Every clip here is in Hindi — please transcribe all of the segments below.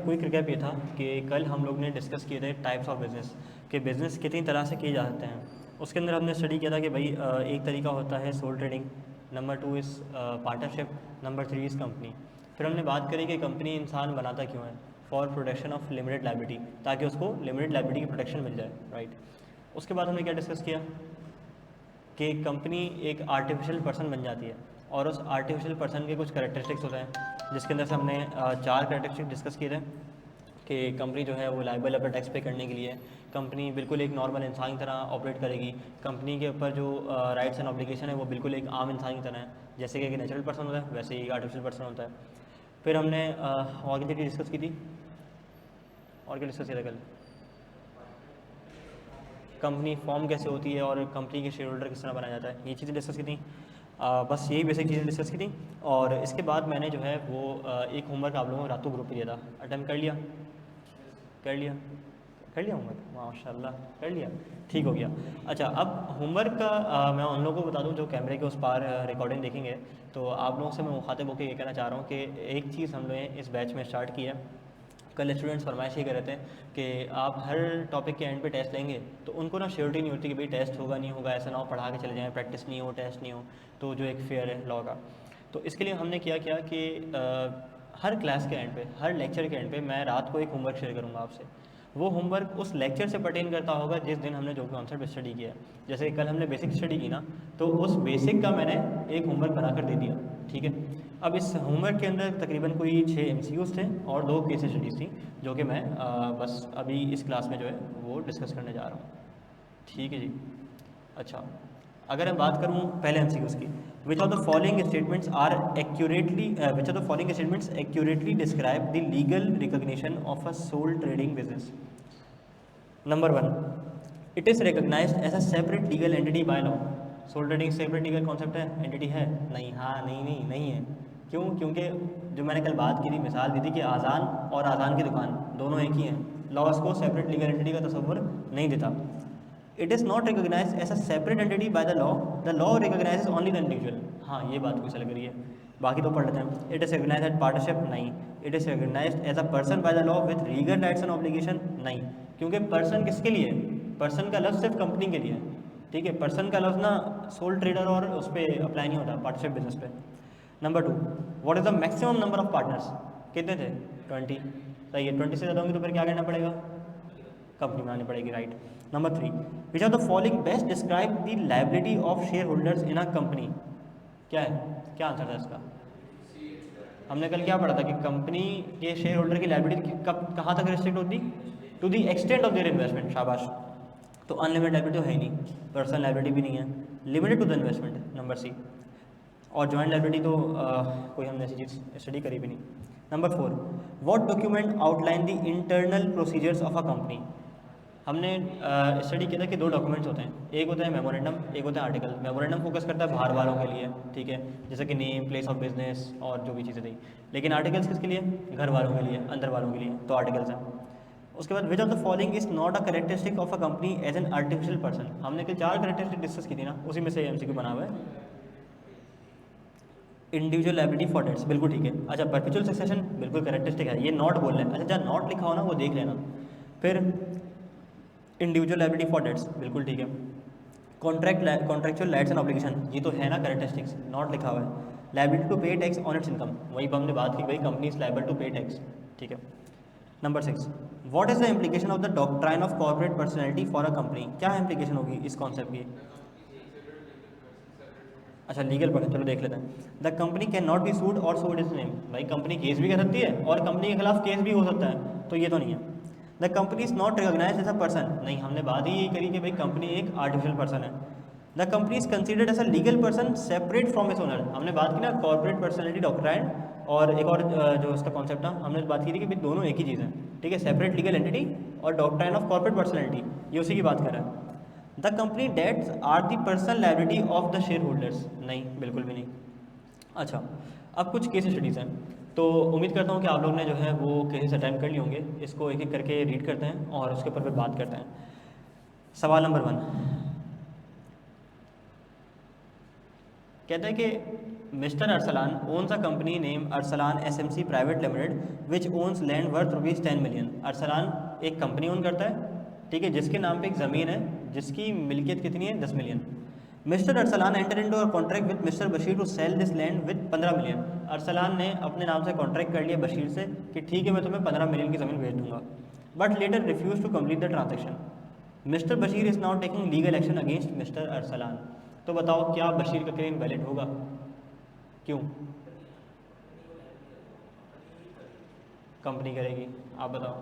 क्विक रिकैप ये था कि कल हम लोग ने डिस्कस किए थे टाइप्स ऑफ बिज़नेस, कि बिज़नेस कितनी तरह से किए जा सकते हैं। उसके अंदर हमने स्टडी किया था कि भाई एक तरीका होता है sole trading, number 2 is partnership, number 3 is company. फिर हमने बात करी कि कंपनी इंसान बनाता क्यों है, for protection of limited liability, ताकि उसको लिमिटेड लायबिलिटी की प्रोटेक्शन मिल जाए, राइट। उसके बाद हमने क्या डिस्कस किया कि कंपनी एक आर्टिफिशियल पर्सन बन जाती है और उस आर्टिफिशियल पर्सन के कुछ कैरेक्टरिस्टिक्स होते हैं, जिसके अंदर से हमने 4 कैरेक्टरिस्टिक्स डिस्कस किए थे कि कंपनी जो है वो लायबल अपना टैक्स पे करने के लिए, कंपनी बिल्कुल एक नॉर्मल इंसान की तरह ऑपरेट करेगी, कंपनी के ऊपर जो राइट्स एंड ऑब्लिगेशन है वो बिल्कुल एक आम इंसान की तरह है, जैसे कि एक नेचुरल पर्सन होता है वैसे ही आर्टिफिशियल पर्सन होता है। फिर हमने और क्या डिस्कस की थी, और क्या डिस्कस किया था कल, कंपनी फॉर्म कैसे होती है और कंपनी के शेयर होल्डर किस तरह बनाया जाता है, ये चीज़ें डिस्कस की थी। बस यही बेसिक चीज़ें डिस्कस की थी। और इसके बाद मैंने जो है वो एक होमवर्क आप लोगों को रातों ग्रुप पे दिया था, अटेम्प्ट कर लिया, कर लिया, कर लिया होमवर्क, माशाल्लाह कर लिया, ठीक हो गया। अच्छा, अब होमवर्क का मैं उन लोगों को बता दूं जो कैमरे के उस पार रिकॉर्डिंग देखेंगे, तो आप लोगों से मैं मुखातिब होकर ये कहना चाह रहा हूँ कि एक चीज़ हम लोगों ने इस बैच में स्टार्ट की है। कल स्टूडेंट्स फरमाइश ही कर रहे थे कि आप हर टॉपिक के एंड पे टेस्ट लेंगे, तो उनको ना श्योरिटी नहीं होती कि भाई टेस्ट होगा नहीं होगा, ऐसा ना हो पढ़ा के चले जाएँ, प्रैक्टिस नहीं हो, टेस्ट नहीं हो, तो जो एक फेयर है लॉ का। तो इसके लिए हमने किया क्या कि हर क्लास के एंड पे, हर लेक्चर के एंड पे मैं रात को एक होमवर्क शेयर करूँगा आपसे। वो होमवर्क उस लेक्चर से पर्टेन करता होगा जिस दिन हमने जो कॉन्सेप्ट स्टडी किया है। जैसे कल हमने बेसिक स्टडी की ना, तो उस बेसिक का मैंने एक होमवर्क बनाकर दे दिया, ठीक है। अब इस होमवर्क के अंदर तकरीबन कोई 6 MCQs थे और 2 केस स्टडीज़ थी, जो कि मैं बस अभी इस क्लास में जो है वो डिस्कस करने जा रहा हूँ, ठीक है जी। अच्छा, अगर मैं बात करूँ पहले MCQs की, which of the following statements are accurately which of the following statements accurately describe the legal recognition of a sole trading business. Number 1, it is recognized as a separate legal entity by law. Sole trading separate legal concept है, एंटिटी है? नहीं, हाँ नहीं नहीं नहीं है। क्यों? क्योंकि जो मैंने कल बात की थी, मिसाल दी थी कि आज़ान और आज़ान की दुकान दोनों एक ही हैं, लॉ उसको सेपरेट लीगल एंटिटी का तस्वुर नहीं देता। It is not recognize as a separate entity by the law recognizes only the individual. हाँ, ये बात कोई लग रही है, बाकी तो पढ़ लेते हैं। It is recognise as partnership, नहीं। It is recognise as a person by the law with legal rights and obligation, नहीं। क्योंकि पर्सन किसके लिए है? पर्सन का लफ्ज़ सिर्फ कंपनी के लिए है, ठीक है। पर्सन का लफ्ज़ ना सोल ट्रेडर और उस पर अप्लाई नहीं होता, पार्टनरशिप बिजनेस पे। Number 2, what is the maximum number of partners? कितने थे? 20, सही है। 20 से ज़्यादा होंगे तो फिर क्या करना पड़ेगा? कंपनी बनानी पड़ेगी, right. Number 3, which are the following best describe the liability of share holders in a company? क्या है, क्या आंसर था इसका? हमने कल क्या पढ़ा था कि कंपनी के शेयर होल्डर की लायबिलिटी कब कहाँ तक रिस्ट्रिक्ट होती? To the extent of their investment, शाबाश। तो अनलिमिटेड लायबिलिटी तो है ही नहीं, पर्सनल लायबिलिटी भी नहीं है, limited to the investment, number C. और जॉइंट लायबिलिटी तो कोई हमने ऐसी चीज़ स्टडी करी भी नहीं। Number 4, what document outline the internal procedures of a company? हमने स्टडी किया था कि 2 डॉक्यूमेंट्स होते हैं, एक होता है मेमोरेंडम, एक होता है आर्टिकल। मेमोरेंडम फोकस करता है बाहर वालों के लिए, ठीक है, जैसे कि नेम, प्लेस ऑफ बिजनेस और जो भी चीज़ें थी। लेकिन आर्टिकल्स किसके लिए? घर वालों के लिए, अंदर वालों के लिए, तो आर्टिकल्स हैं। उसके बाद which of the following is not a characteristic of a company as an artificial person? हमने कल 4 करेक्टरिस्टिक डिस्कस की थी ना, उसी में से MCQ बना हुआ है। इंडिविजुअल लायबिलिटी फॉर डेट्स, बिल्कुल ठीक है। अच्छा, परपेचुअल सक्सेशन, बिल्कुल करेक्टरिस्टिक है, ये नॉट बोल रहे हैं। अच्छा, जहाँ नॉट लिखा हो ना वो देख लेना। फिर इंडिविजुअल लायबिलिटी फॉर डेट्स, बिल्कुल ठीक है। कॉन्ट्रेक्चुअल राइट्स एंड ऑब्लिगेशन, ये तो है ना करेक्टरिस्टिक्स, नॉट लिखा हुआ है। Liability to pay tax on it's income, वही हमने बात की, भाई company is liable to pay tax, ठीक है। Number 6, what is the implication of the doctrine of corporate personality for a company? क्या इम्प्लीकेशन होगी इस कॉन्सेप्ट की? अच्छा, लीगल पर चलो देख लेते हैं। The company can not be sued और सूड इज नेम, भाई कंपनी केस भी कर सकती है और कंपनी के खिलाफ केस भी हो सकता है, तो ये तो नहीं है। The company is not recognize as a person, नहीं, हमने बात ही यही करी कि भाई कंपनी एक आर्टिफिशियल पर्सन है। The company is considered as a legal person separate from its owner, हमने बात की ना कॉर्पोरेट पर्सनैलिटी डॉक्ट्राइन, और एक और जो उसका कॉन्सेप्ट था हमने बात की थी कि भाई दोनों एक ही चीज़ है, ठीक है। सेपरेट लीगल एंटिटी और डॉक्ट्राइन ऑफ कॉर्पोरेट पर्सनैलिटी, ये उसी की बात कर रहा है। The company debts are the personal liability of the share holders, नहीं, बिल्कुल भी नहीं। अच्छा, अब कुछ केस स्टडीज़ हैं, तो उम्मीद करता हूँ कि आप लोग ने जो है वो केसेस अटेम्प्ट कर लिए होंगे। इसको एक एक करके रीड करते हैं और उसके ऊपर फिर बात करते हैं। सवाल नंबर 1 कहता है कि mister Arsalan owns a company named Arsalan SMC Private Limited which owns land worth rupees 10 million। Arsalan एक कंपनी ओन करता है, ठीक है, जिसके नाम पे एक ज़मीन है जिसकी मिल्कियत कितनी है 10 million. Mister Arsalan enter into a contract with mister Bashir to sell this land with 15 million. Arsalan ने अपने नाम से कॉन्ट्रैक्ट कर लिया बशीर से कि ठीक है मैं तुम्हें 15 मिलियन की ज़मीन भेज दूंगा, but letter refuse to complete the transaction. Mister Bashir is now taking legal action against mister Arsalan. तो बताओ क्या बशीर का क्लेम वैलिड होगा? क्यों? कंपनी करेगी, आप बताओ।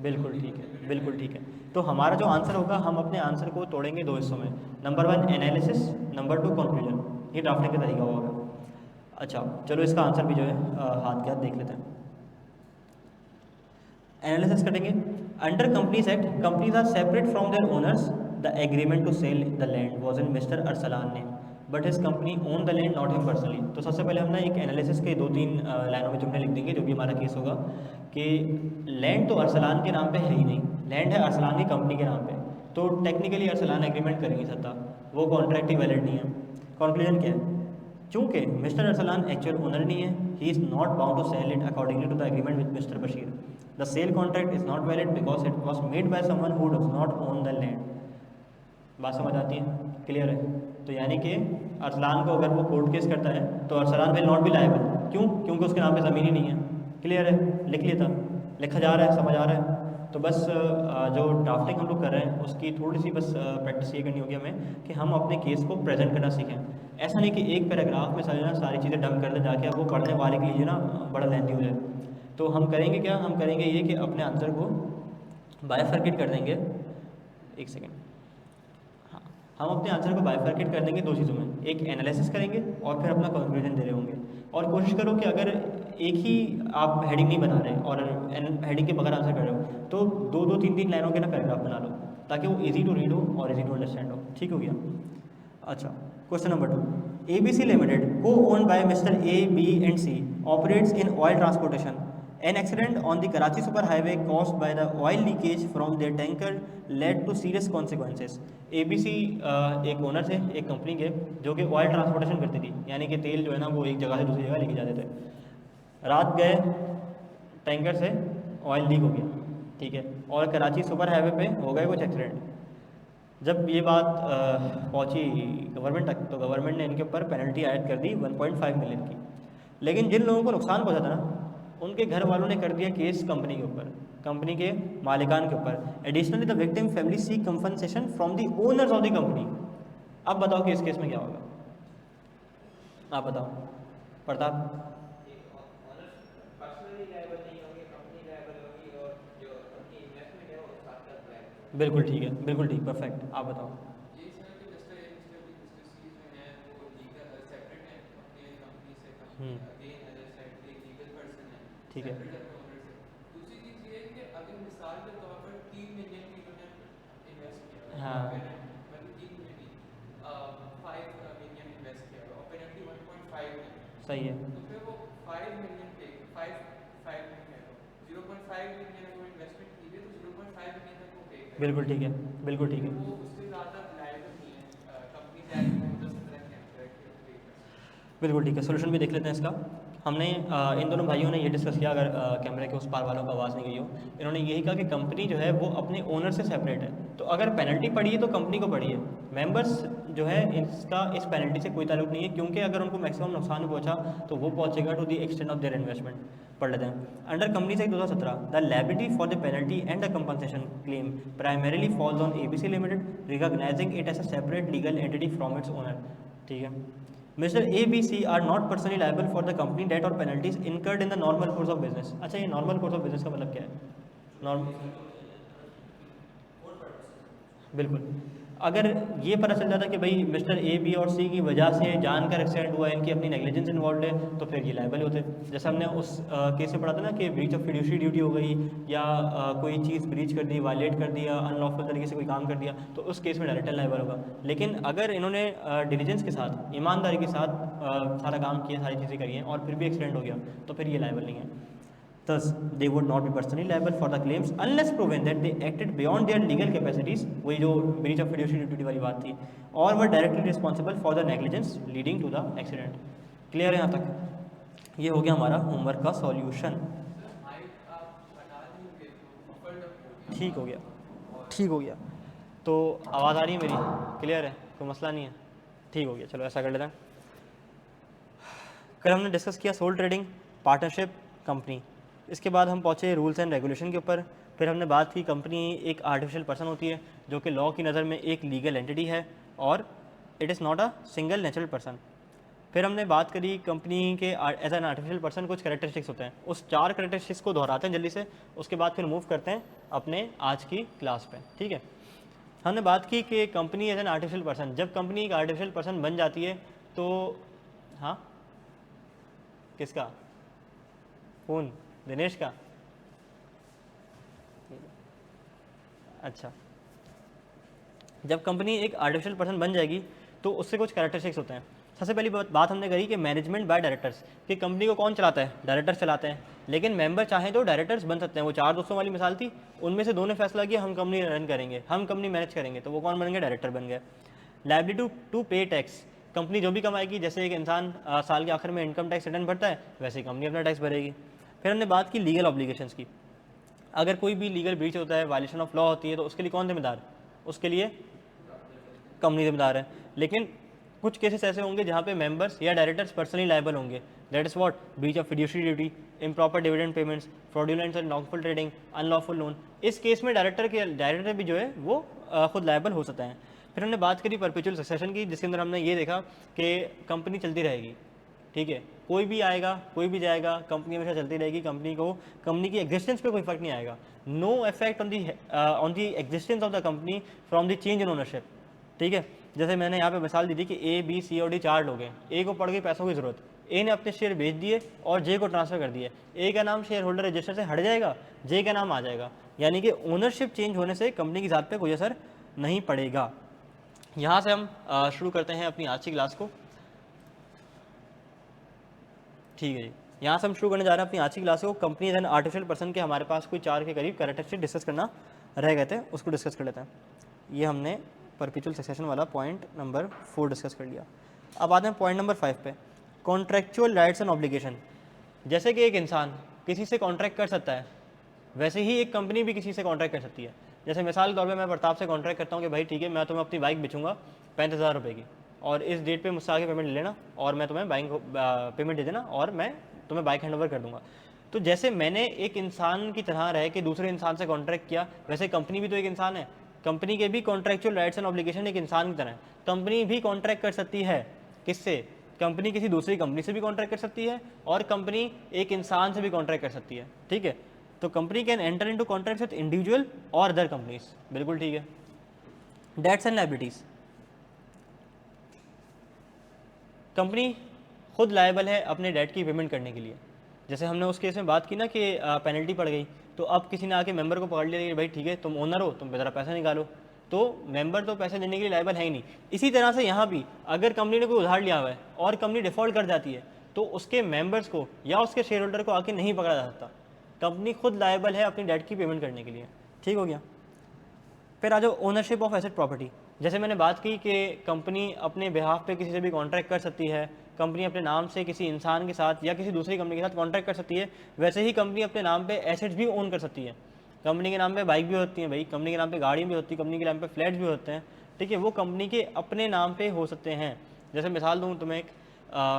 बिल्कुल ठीक है, बिल्कुल ठीक है। तो हमारा जो आंसर होगा, हम अपने आंसर को तोड़ेंगे दो हिस्सों में, नंबर 1 एनालिसिस, नंबर 2 कंक्लूजन। ये ड्राफ्टिंग का तरीका होगा। अच्छा चलो इसका आंसर भी जो है हाथ के हाथ देख लेते हैं। एनालिसिस करेंगे। Under companies act companies are separate from their owners. The agreement to sell the land was in mister Arsalan name but his company own the land not him personally. तो सबसे पहले हम ना एक एनालिसिस के 2-3 लाइनों में जुमले लिख देंगे, जो भी हमारा केस होगा कि लैंड तो अरसलान के नाम पे है ही नहीं, लैंड है अरसलान की कंपनी के नाम पे, तो टेक्निकली अरसलान एग्रीमेंट कर ही नहीं सकता, वो कॉन्ट्रैक्ट ही वैलिड नहीं है। कंक्लूजन क्या है? चूँकि मिस्टर अरसलान एक्चुअल ओनर नहीं है, he is not bound to sell it accordingly to the agreement with mister Bashir. The sale contract is not valid because it was made by someone who does not own the land. बात समझ आती है? क्लियर है? तो यानी कि अरसलान को अगर वो कोर्ट केस करता है तो Arsalan will not be liable. क्यों? क्योंकि उसके नाम पे ज़मीन ही नहीं है। क्लियर है? लिख लिया था, लिखा जा रहा है, समझ आ रहा है? तो बस जो ड्राफ्टिंग हम लोग कर रहे हैं उसकी थोड़ी सी बस प्रैक्टिस ये करनी होगी हमें कि हम अपने केस को प्रेजेंट करना सीखें। ऐसा नहीं कि एक पैराग्राफ में समझना सारी चीज़ें डंप कर दें जाके, अब वो पढ़ने वाले के लिए ना बड़ा लेंथी हो जाए। तो हम करेंगे क्या? हम करेंगे ये कि अपने आंसर को बायफर्केट कर देंगे। एक सेकेंड, हम अपने आंसर को बाइफर्केट कर देंगे दो चीज़ों में, एक एनालिसिस करेंगे और फिर अपना कंक्लूजन दे रहे होंगे। और कोशिश करो कि अगर एक ही आप हेडिंग नहीं बना रहे और हेडिंग के बगैर आंसर कर रहे हो तो 2-2, 3-3 लाइनों के ना पैराग्राफ बना लो ताकि वो इजी टू रीड हो और इजी टू अंडरस्टैंड हो। ठीक हो गया? अच्छा question number 2। ABC Limited, co-owned by Mr. A, B and C, operates in oil transportation. An accident on the Karachi Super Highway caused by the oil leakage from their tanker led to serious consequences. ABC एक ओनर थे एक कंपनी के जो कि ऑयल ट्रांसपोर्टेशन करती थी, यानी कि तेल जो है ना वो एक जगह से दूसरी जगह लेके जाते थे। रात गए, टैंकर से ऑयल लीक हो गया, ठीक है, और कराची सुपर हाईवे पे हो गए कुछ एक्सीडेंट। जब ये बात पहुंची गवर्नमेंट तक तो गवर्नमेंट ने इनके ऊपर पेनल्टी ऐड कर दी 1.5 मिलियन की। लेकिन जिन लोगों को नुकसान पहुंचा था ना उनके घर वालों ने कर दिया केस कंपनी के ऊपर, कंपनी के मालिकान के ऊपर। Additionally the victim family see compensation from the owners of the company. अब बताओ कि इस केस में क्या होगा? आप बताओ प्रताप। बिल्कुल ठीक है, बिल्कुल ठीक, परफेक्ट। आप बताओ। ठीक है। दूसरी चीज़ ये है कि अगर मिसाल के तौर पर 3 मिलियन की इन्होंने इन्वेस्ट किया, हाँ। मतलब 3 मिलियन 5 मिलियन इन्वेस्ट किया और पेनल्टी 1.5 मिलियन। सही है। तो फिर वो 5 मिलियन पे 5 मिलियन 0.5 मिलियन अगर इन्वेस्टमेंट की है तो 0.5 मिलियन तक वो पे करेगा। बिल्कुल ठीक है, बिल्कुल ठीक है। वो उससे ज़्यादा लायबल नहीं है कंपनी एक्ट में 2017 के अंदर। बिल्कुल ठीक है, सोल्यूशन भी देख लेते हैं इसका। हमने इन दोनों भाइयों ने ये डिस्कस किया, अगर कैमरे के उस पार वालों को आवाज़ नहीं गई हो, इन्होंने यही कहा कि कंपनी जो है वो अपने ओनर से सेपरेट है, तो अगर पेनल्टी पड़ी है तो कंपनी को पड़ी है, मेंबर्स जो है इसका इस पेनल्टी से कोई ताल्लुक नहीं है, क्योंकि अगर उनको मैक्सिमम नुकसान पहुंचा तो वो पहुंचेगा to the extent of their investment. पढ़ लेते हैं। Under companies act 2017 the liability for the penalty and the compensation claim primarily falls on ABC limited recognizing it as a separate legal entity from its owner. ठीक है। Mr. A, B, C are not personally liable for the company debt or penalties incurred in the normal course of business। अच्छा, ये normal course of business का मतलब क्या है? बिल्कुल, अगर ये पता चल जाता कि भाई मिस्टर A, B और C की वजह से जानकर एक्सीडेंट हुआ है, इनकी अपनी नेग्लिजेंस इन्वॉल्व है, तो फिर ये लायबल होते। जैसे हमने उस केस में पढ़ा था ना कि ब्रीच ऑफ फिड्यूशरी ड्यूटी हो गई या कोई चीज़ ब्रीच कर दी, वायलेट कर दिया, अनलॉफुल तरीके से कोई काम कर दिया, तो उस केस में डायरेक्टर लायबल होगा। लेकिन अगर इन्होंने डिलीजेंस के साथ, ईमानदारी के साथ सारा काम किया, सारी चीज़ें करी हैं और फिर भी एक्सीडेंट हो गया, तो फिर ये लायबल नहीं है। Thus, they would not be personally liable for the claims unless proven that they acted beyond their legal capacities, वही जो breach of fiduciary duty वाली बात थी, or were directly responsible for the negligence leading to the accident. Clear है यहाँ तक? ये हो गया हमारा होमवर्क का सॉल्यूशन. ठीक हो गया, ठीक हो गया. तो आवाज़ आ रही है मेरी? क्लियर है, कोई मसला नहीं है? ठीक हो गया, चलो ऐसा कर लेते हैं. कल हमने डिस्कस किया सोल ट्रेडिंग, पार्टनरशिप, कंपनी. इसके बाद हम पहुँचे रूल्स एंड रेगुलेशन के ऊपर. फिर हमने बात की कंपनी एक आर्टिफिशियल पर्सन होती है जो कि लॉ की नज़र में एक लीगल एंटिटी है और it is not a single natural person. फिर हमने बात करी कंपनी के एज एन आर्टिफिशियल पर्सन कुछ कैरेक्टरिस्टिक्स होते हैं. उस 4 कैरेक्टरिस्टिक्स को दोहराते हैं जल्दी से, उसके बाद फिर मूव करते हैं अपने आज की क्लास पे. ठीक है, हमने बात की कि company as an artificial person, जब कंपनी एक आर्टिफिशियल पर्सन बन जाती है तो हाँ किसका फ़ोन? दिनेश का. अच्छा, जब कंपनी एक आर्टिफिशियल पर्सन बन जाएगी तो उससे कुछ कैरेक्टरिस्टिक्स होते हैं. सबसे पहली बात हमने करी कि मैनेजमेंट बाय डायरेक्टर्स, कि कंपनी को कौन चलाता है? डायरेक्टर्स चलाते हैं, लेकिन मेंबर चाहें तो डायरेक्टर्स बन सकते हैं. वो 4 दोस्तों वाली मिसाल थी, उनमें से 2 ने फैसला किया हम कंपनी रन करेंगे, हम कंपनी मैनेज करेंगे, तो वो कौन बन गए? डायरेक्टर बन गए. Liability to pay tax, company जो भी कमाएगी, जैसे एक इंसान साल के आखिर में इनकम टैक्स रिटर्न भरता है वैसे ही कंपनी अपना टैक्स भरेगी. फिर हमने बात की लीगल ऑब्लिगेशंस की. अगर कोई भी लीगल ब्रीच होता है, वायलेशन ऑफ लॉ होती है, तो उसके लिए कौन जिम्मेदार? उसके लिए कंपनी जिम्मेदार है. लेकिन कुछ केसेस ऐसे होंगे जहाँ पे मेंबर्स या डायरेक्टर्स पर्सनली लायबल होंगे. That is what? Breach of fiduciary duty, improper dividend payments, fraudulent and wrongful trading, unlawful loan. इस केस में डायरेक्टर भी जो है वो खुद लायबल हो सकता है. फिर हमने बात करी परपेचुअल सक्सेशन की, जिसके अंदर हमने ये देखा कि कंपनी चलती रहेगी. ठीक है, कोई भी आएगा कोई भी जाएगा, कंपनी हमेशा चलती रहेगी. कंपनी की एग्जिस्टेंस पे कोई फर्क नहीं आएगा. No effect on the existence of the company from the change in ownership. ठीक है, जैसे मैंने यहाँ पे मिसाल दी थी कि ए बी सी और डी 4 लोग हैं. ए को पड़ गई पैसों की ज़रूरत, ए ने अपने शेयर बेच दिए और जे को ट्रांसफ़र कर दिए. ए का नाम शेयर होल्डर रजिस्टर से हट जाएगा, जे का नाम आ जाएगा. यानी कि ओनरशिप चेंज होने से कंपनी की ज़ात पे कोई असर नहीं पड़ेगा. यहाँ से हम शुरू करते हैं अपनी आज की क्लास को. ठीक है जी, यहाँ से हम शुरू करने जा रहे हैं अपनी आज की क्लास को. Company as an artificial person के हमारे पास कोई 4 के करीब कैरेक्टरिस्टिक डिस्कस करना रह गए थे, उसको डिस्कस कर लेते हैं. ये हमने परपेचुअल सक्सेशन वाला पॉइंट नंबर 4 डिस्कस कर लिया. अब आते हैं पॉइंट नंबर 5 पे, कॉन्ट्रैक्चुअल राइट्स एंड ऑब्लिगेशन. जैसे कि एक इंसान किसी से कॉन्ट्रैक्ट कर सकता है, वैसे ही एक कंपनी भी किसी से कॉन्ट्रैक्ट कर सकती है. जैसे मिसाल के तौर पे मैं प्रताप से कॉन्ट्रैक्ट करता हूँ कि भाई ठीक है, मैं तुम्हें अपनी बाइक बेचूंगा 35,000 रुपये की, और इस डेट पे मुझसे आगे पेमेंट ले लेना और मैं तुम्हें बाइक पेमेंट दे देना और मैं तुम्हें बाइक हैंड ओवर कर दूंगा. तो जैसे मैंने एक इंसान की तरह रह के दूसरे इंसान से कॉन्ट्रैक्ट किया, वैसे कंपनी भी तो एक इंसान है. कंपनी के भी कॉन्ट्रैक्चुअल राइट्स एंड ऑब्लिगेशन एक इंसान की तरह है. कंपनी भी कॉन्ट्रैक्ट कर सकती है. किससे? कंपनी किसी दूसरी कंपनी से भी कॉन्ट्रैक्ट कर सकती है और कंपनी एक इंसान से भी कॉन्ट्रैक्ट कर सकती है. ठीक है, तो company can enter into contract with individual और अदर कंपनीज. बिल्कुल ठीक है. डेट्स एंड लायबिलिटीज, कंपनी खुद लायबल है अपने डेट की पेमेंट करने के लिए. जैसे हमने उस केस में बात की ना कि पेनल्टी पड़ गई, तो अब किसी ने आके मेंबर को पकड़ लिया कि भाई ठीक है तुम ओनर हो, तुम ज़रा पैसा निकालो, तो मेंबर तो पैसे देने के लिए लायबल है ही नहीं. इसी तरह से यहाँ भी अगर कंपनी ने कोई उधार लिया हुआ है और कंपनी डिफ़ॉल्ट कर जाती है, तो उसके मेंबर्स को या उसके शेयर होल्डर को आके नहीं पकड़ा जा सकता. कंपनी खुद लायबल है अपनी डेट की पेमेंट करने के लिए. ठीक हो गया. फिर आ जाओ ओनरशिप ऑफ एसेट प्रॉपर्टी. जैसे मैंने बात की कि कंपनी अपने बिहाफ पे किसी से भी कॉन्ट्रैक्ट कर सकती है, कंपनी अपने नाम से किसी इंसान के साथ या किसी दूसरी कंपनी के साथ कॉन्ट्रैक्ट कर सकती है. वैसे ही कंपनी अपने नाम पे एसेट्स भी ओन कर सकती है. कंपनी के नाम पे बाइक भी होती है भाई, कंपनी के नाम पे गाड़ी भी होती है, कंपनी के नाम पे फ्लैट्स भी होते हैं. ठीक है, वो कंपनी के अपने नाम पे हो सकते हैं. जैसे मिसाल दूँ तुम्हें एक,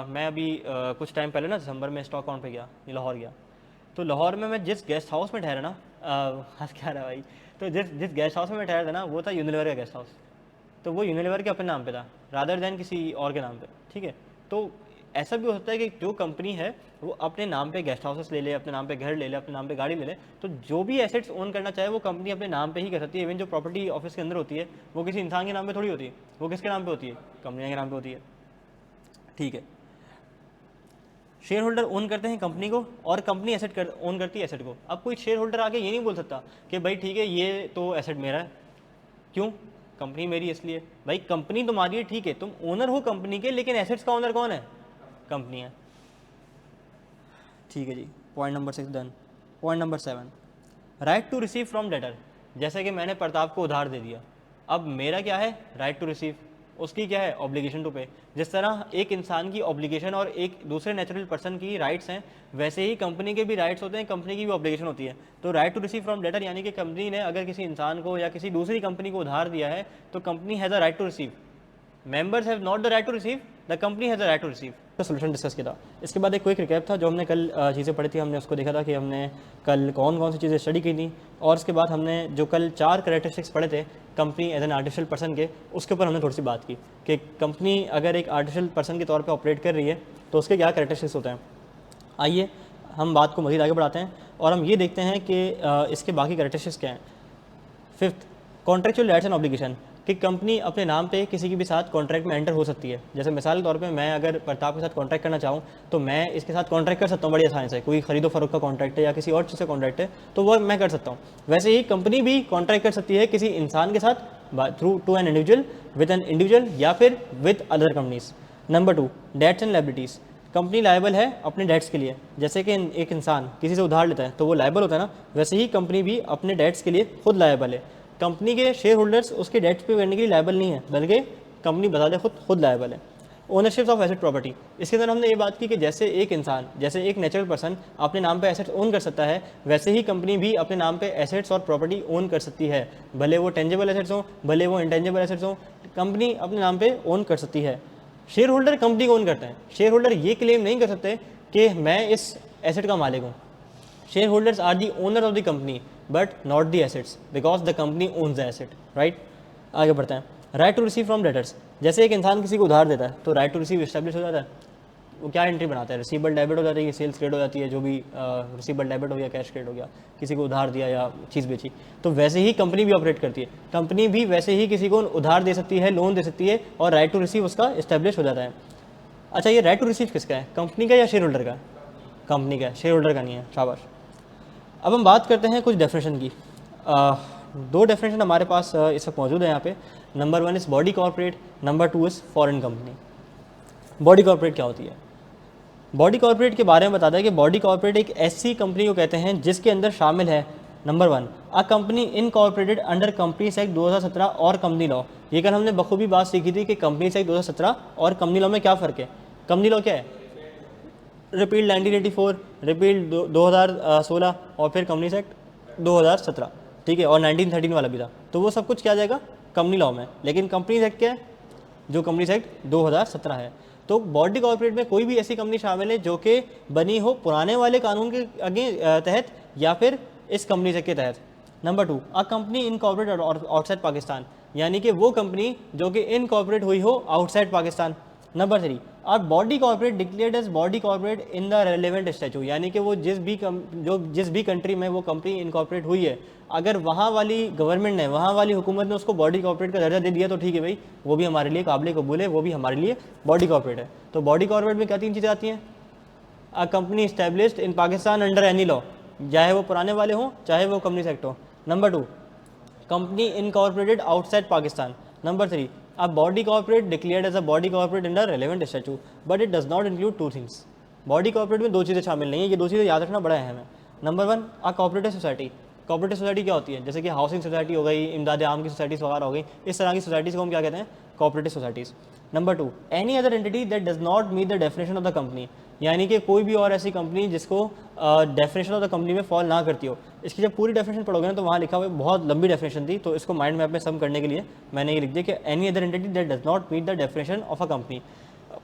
मैं अभी कुछ टाइम पहले ना दिसंबर में स्टॉक काउंट पे गया, लाहौर गया. तो लाहौर में मैं जिस गेस्ट हाउस में ठहरा ना, हंस क्या रहा भाई, तो जिस गेस्ट हाउस में मैं ठहरा था ना वो था यूनिलीवर का गेस्ट हाउस. तो वो यूनिलीवर के अपने नाम पे था रादर दैन किसी और के नाम पे. ठीक है, तो ऐसा भी हो सकता है कि जो कंपनी है वो अपने नाम पे गेस्ट हाउसेस ले ले, अपने नाम पे घर ले ले, अपने नाम पे गाड़ी ले ले. तो जो भी एसेट्स ओन करना चाहे वो कंपनी अपने नाम पे ही कर सकती है. इवन जो प्रॉपर्टी ऑफिस के अंदर होती है वो किसी इंसान के नाम पे थोड़ी होती है, वो किसके नाम पे होती है? कंपनी के नाम पे होती है. ठीक है, शेयर होल्डर ओन करते हैं कंपनी को और कंपनी एसेट ओन करती है एसेट को. अब कोई शेयर होल्डर आके ये नहीं बोल सकता कि भाई ठीक है ये तो एसेट मेरा है. क्यों? कंपनी मेरी इसलिए. भाई कंपनी तुम्हारी है, ठीक है, तुम ओनर हो कंपनी के, लेकिन एसेट्स का ओनर कौन है? कंपनी है. ठीक है जी, point number 6 done. Point number 7, right to receive from debtor. जैसे कि मैंने प्रताप को उधार दे दिया, अब मेरा क्या है, राइट टू रिसीव, उसकी क्या है, ऑब्लिगेशन टू पे। जिस तरह एक इंसान की ऑब्लिगेशन और एक दूसरे नेचुरल पर्सन की राइट्स हैं, वैसे ही कंपनी के भी राइट्स होते हैं, कंपनी की भी ऑब्लिगेशन होती है। तो right to receive from debtor यानी कि कंपनी ने अगर किसी इंसान को या किसी दूसरी कंपनी को उधार दिया है तो company has a right to receive. Members have not the right to receive, the company has the right to receive. तो सोल्यूशन डिस्कस किया था। इसके बाद एक क्विक रिकैप था, जो हमने कल चीज़ें पढ़ी थी, हमने उसको देखा था कि हमने कल कौन कौन सी चीज़ें स्टडी की थी, और उसके बाद हमने जो कल 4 कैरेक्टरिस्टिक्स पढ़े थे company as an artificial person के, उसके ऊपर हमने थोड़ी सी बात की कि कंपनी अगर एक आर्टिफिशियल पर्सन के तौर पर ऑपरेट कर रही है तो उसके क्या कैरेक्टरिस्टिक्स होते हैं। आइए हम बात को मज़ीद आगे बढ़ाते हैं और हम ये देखते हैं कि इसके बाकी कैरेक्टरिस्टिक्स क्या हैं। 5th, contractual rights and obligation, कि कंपनी अपने नाम पे किसी के भी साथ कॉन्ट्रैक्ट में एंटर हो सकती है। जैसे मिसाल के तौर पे मैं अगर प्रताप के साथ कॉन्ट्रैक्ट करना चाहूँ तो मैं इसके साथ कॉन्ट्रैक्ट कर सकता हूँ बड़ी आसानी से। कोई खरीदो फरोख्त का कॉन्ट्रैक्ट है या किसी और चीज़ से कॉन्ट्रैक्ट है तो वह मैं कर सकता हूँ। वैसे ही कंपनी भी कॉन्ट्रैक्ट कर सकती है किसी इंसान के साथ through to an individual, with an individual या फिर with other companies. Number 2, debts and liabilities, company liable है अपने डेट्स के लिए। जैसे कि एक इंसान किसी से उधार लेता है तो वो लायबल होता है ना, वैसे ही कंपनी भी अपने डेट्स के लिए खुद लायबल है। कंपनी के शेयर होल्डर्स उसके डेट्स पे करने के लिए लायबल नहीं है, बल्कि कंपनी बता दे खुद लायबल है। ओनरशिप ऑफ एसेट प्रॉपर्टी, इसके अंदर हमने ये बात की कि जैसे एक इंसान, जैसे एक नेचुरल पर्सन अपने नाम पे एसेट्स ओन कर सकता है, वैसे ही कंपनी भी अपने नाम पे एसेट्स और प्रॉपर्टी ओन कर सकती है। भले वो टेंजेबल एसेट्स हों, भले वो इंटेंजेबल एसेट्स हों, कंपनी अपने नाम पे ओन कर सकती है। शेयर होल्डर कंपनी को ओन करते हैं। शेयर होल्डर ये क्लेम नहीं कर सकते कि मैं इस एसेट का मालिक हूँ। Share holders are the owner of the company but not the assets, because the company owns the asset, right. आगे बढ़ते हैं। Right to receive from debtors, जैसे एक इंसान किसी को उधार देता है तो राइट टू रिसीव इस्टेब्लिश हो जाता है। वो क्या एंट्री बनाता है, रिसीबल डेबिट हो जाती है, सेल्स क्रेडिट हो जाती है, जो भी रिसीबल डेबिट हो गया, कैश क्रेडिट हो गया, किसी को उधार दिया या चीज़ बेची, तो वैसे ही कंपनी भी ऑपरेट करती है। कंपनी भी वैसे ही किसी को उधार दे सकती है, लोन दे सकती है, और राइट टू रिसीव उसका इस्टेब्लिश हो जाता है। अच्छा, ये राइट टू रिसीव किसका है, कंपनी का या शेयर होल्डर का? कंपनी का है, शेयर होल्डर का नहीं है, शाबाश। अब हम बात करते हैं कुछ डेफिनेशन की। 2 डेफिनेशन हमारे पास इस वक्त मौजूद है यहाँ पे। Number 1 is body corporate, number 2 is foreign company. Body corporate क्या होती है? बॉडी कॉर्पोरेट के बारे में बताता है कि बॉडी कॉर्पोरेट एक ऐसी कंपनी को कहते हैं जिसके अंदर शामिल है number 1 a company incorporated under companies act 2017 और कंपनी लॉ। ये कल हमने बखूबी बात सीखी थी कि कंपनीज एक्ट 2017 और कंपनी लॉ में क्या फ़र्क है। कंपनी लॉ क्या है? रिपील्ड 1984, रिपील्ड 2016 और फिर कंपनीज एक्ट 2017, ठीक है, और 1913 वाला भी था। तो वो सब कुछ क्या जाएगा कंपनी लॉ में। लेकिन कंपनीज एक्ट क्या है? जो कंपनीज एक्ट 2017 है। तो बॉडी कॉर्पोरेट में कोई भी ऐसी कंपनी शामिल है जो कि बनी हो पुराने वाले कानून के तहत या फिर इस कंपनीज एक्ट के तहत। Number 2 a company incorporated outside Pakistan, यानी कि वो कंपनी जो कि इनकॉर्पोरेट हुई हो आउटसाइड पाकिस्तान। नंबर 3 और body corporate declared as body corporate in the relevant statute, यानी कि वो जिस भी कंट्री में वो कंपनी इनकॉर्पोरेट हुई है, अगर वहाँ वाली गवर्नमेंट ने, वहाँ वाली हुकूमत ने उसको बॉडी कॉर्पोरेट का दर्जा दे दिया तो ठीक है भाई, वो भी हमारे लिए काबिल कबूल है, वो भी हमारे लिए बॉडी कॉर्पोरेट है। तो बॉडी कॉर्पोरेट में क्या 3 चीज़ें आती हैं? A company established in Pakistan under any law, चाहे वो पुराने वाले हों चाहे वो कंपनी सेक्ट हो। Number 2 company incorporated outside Pakistan. Number 3 a body corporate declared as a body corporate under relevant statute but it does not include 2 things। Body corporate में 2 चीज़ें शामिल नहीं है, ये 2 चीज़ें याद रखना बड़ा अहम है। नंबर 1 आ कॉर्पोरेटिव सोसाइटी। कॉर्पोरेटिव सोसाइटी क्या होती है? जैसे कि हाउसिंग सोसाइटी हो गई, इमदाद आम की सोसाइटीज़ वगैरह हो गई, इस तरह की सोसाइटीज़ को हम क्या कहते हैं? Cooperative societies. Number 2 any other entity that does not meet the definition of the company, यानी कि कोई भी और ऐसी कंपनी जिसको डेफिनेशन ऑफ द कंपनी में फॉल ना करती हो। इसकी जब पूरी डेफिनेशन पढ़ोगे ना तो वहाँ लिखा हुआ है, बहुत लंबी डेफिनेशन थी, तो इसको माइंड मैप में सम करने के लिए मैंने ये लिख दिया कि any other entity that does not meet the definition of a company.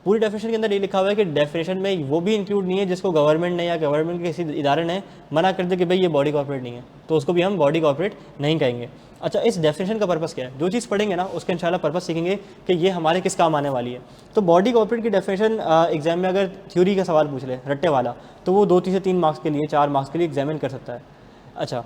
पूरी डेफिनेशन के अंदर ये लिखा हुआ है कि डेफिनेशन में वो भी इंक्लूड नहीं है जिसको गवर्नमेंट ने या गवर्नमेंट के किसी इदारे ने मना कर दिया कि भाई ये बॉडी कॉर्पोरेट नहीं है, तो उसको भी हम बॉडी कॉर्पोरेट नहीं कहेंगे। अच्छा, इस डेफिनेशन का पर्पस क्या है? जो चीज़ पढ़ेंगे ना उसके इंशाल्लाह पर्पस सीखेंगे कि ये हमारे किस काम आने वाली है। तो बॉडी कॉर्पोरेट की डेफिनेशन एग्जाम में अगर थ्योरी का सवाल पूछ ले रट्टे वाला, तो वो 2 से 3 मार्क्स के लिए, 4 मार्क्स के लिए एग्जामिन कर सकता है। अच्छा,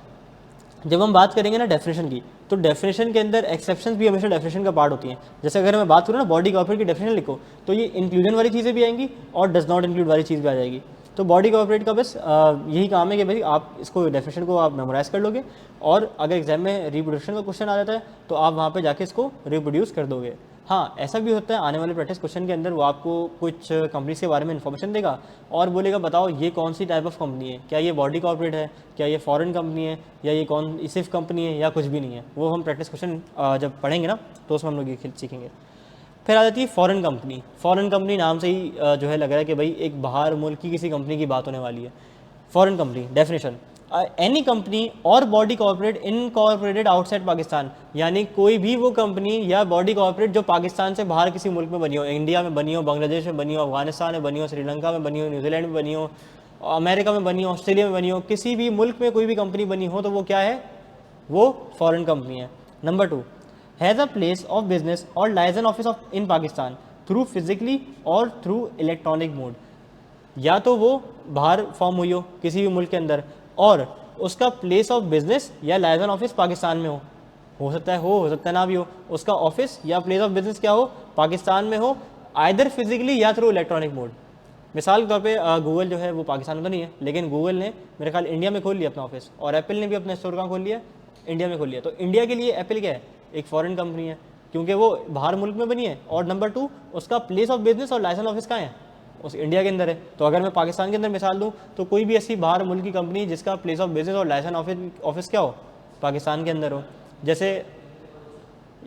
जब हम बात करेंगे ना डेफिनेशन की, तो डेफिनेशन के अंदर एक्सेप्शंस भी हमेशा डेफिनेशन का पार्ट होती हैं। जैसे अगर मैं बात करूँ ना बॉडी कॉर्पोरेट की डेफिनेशन लिखो, तो ये इंक्लूजन वाली चीज़ें भी आएंगी और डज नॉट इंक्लूड वाली चीज़ भी आ जाएगी। तो बॉडी कॉर्पोरेट का बस यही काम है कि भाई आप इसको डेफिनेशन को आप मेमोराइज कर लोगे, और अगर एग्जाम में रिप्रोडक्शन का क्वेश्चन आ जाता है तो आप वहाँ पे जाके इसको रिप्रोड्यूस कर दोगे। हाँ, ऐसा भी होता है, आने वाले प्रैक्टिस क्वेश्चन के अंदर वो आपको कुछ कंपनीज के बारे में इन्फॉर्मेशन देगा और बोलेगा बताओ ये कौन सी टाइप ऑफ कंपनी है, क्या ये बॉडी कॉर्पोरेट है, क्या ये फॉरेन कंपनी है, या ये कौन सिर्फ कंपनी है, या कुछ भी नहीं है। वो हम प्रैक्टिस क्वेश्चन जब पढ़ेंगे ना तो उसमें हम लोग ये सीखेंगे। फिर आ जाती है फॉरेन कंपनी। फॉरेन कंपनी नाम से ही जो है लग रहा है कि भाई एक बाहर मुल्क की किसी कंपनी की बात होने वाली है। Foreign company definition, any company और body corporate incorporated outside Pakistan, यानी कोई भी वो कंपनी या बॉडी कॉर्पोरेट जो पाकिस्तान से बाहर किसी मुल्क में बनी हो, इंडिया में बनी हो, बांग्लादेश में बनी हो, अफगानिस्तान में बनी हो, श्रीलंका में बनी हो, न्यूजीलैंड में बनी हो, अमेरिका में बनी हो, ऑस्ट्रेलिया में बनी हो, किसी भी मुल्क में कोई भी कंपनी बनी हो तो वो क्या है, वो फॉरेन कंपनी है। Number 2, has a place of business और licence office of in Pakistan through physically और थ्रू इलेक्ट्रॉनिक मोड, या तो वो बाहर फॉर्म हुई हो किसी भी मुल्क के अंदर और उसका प्लेस ऑफ बिजनेस या लाइसेंस ऑफिस पाकिस्तान में हो सकता है हो सकता है ना भी हो, उसका ऑफिस या प्लेस ऑफ बिजनेस क्या हो, पाकिस्तान में हो, आइदर फिजिकली या थ्रू इलेक्ट्रॉनिक मोड। मिसाल के तौर पे गूगल जो है वो पाकिस्तान में तो नहीं है, लेकिन गूगल ने मेरे ख्याल इंडिया में खोल लिया अपना ऑफिस, और एप्पल ने भी अपना स्टोर कहाँ खोल लिया, इंडिया में खोल लिया। तो इंडिया के लिए एप्पल क्या है, एक फॉरेन कंपनी है क्योंकि वो बाहर मुल्क में बनी है, और नंबर 2 उसका प्लेस ऑफ बिजनेस और लाइसेंस ऑफिस कहाँ है, उस इंडिया के अंदर है। तो अगर मैं पाकिस्तान के अंदर मिसाल दूं तो कोई भी ऐसी बाहर मुल्क की कंपनी जिसका प्लेस ऑफ बिजनेस और लाइसेंस ऑफिस क्या हो, पाकिस्तान के अंदर हो, जैसे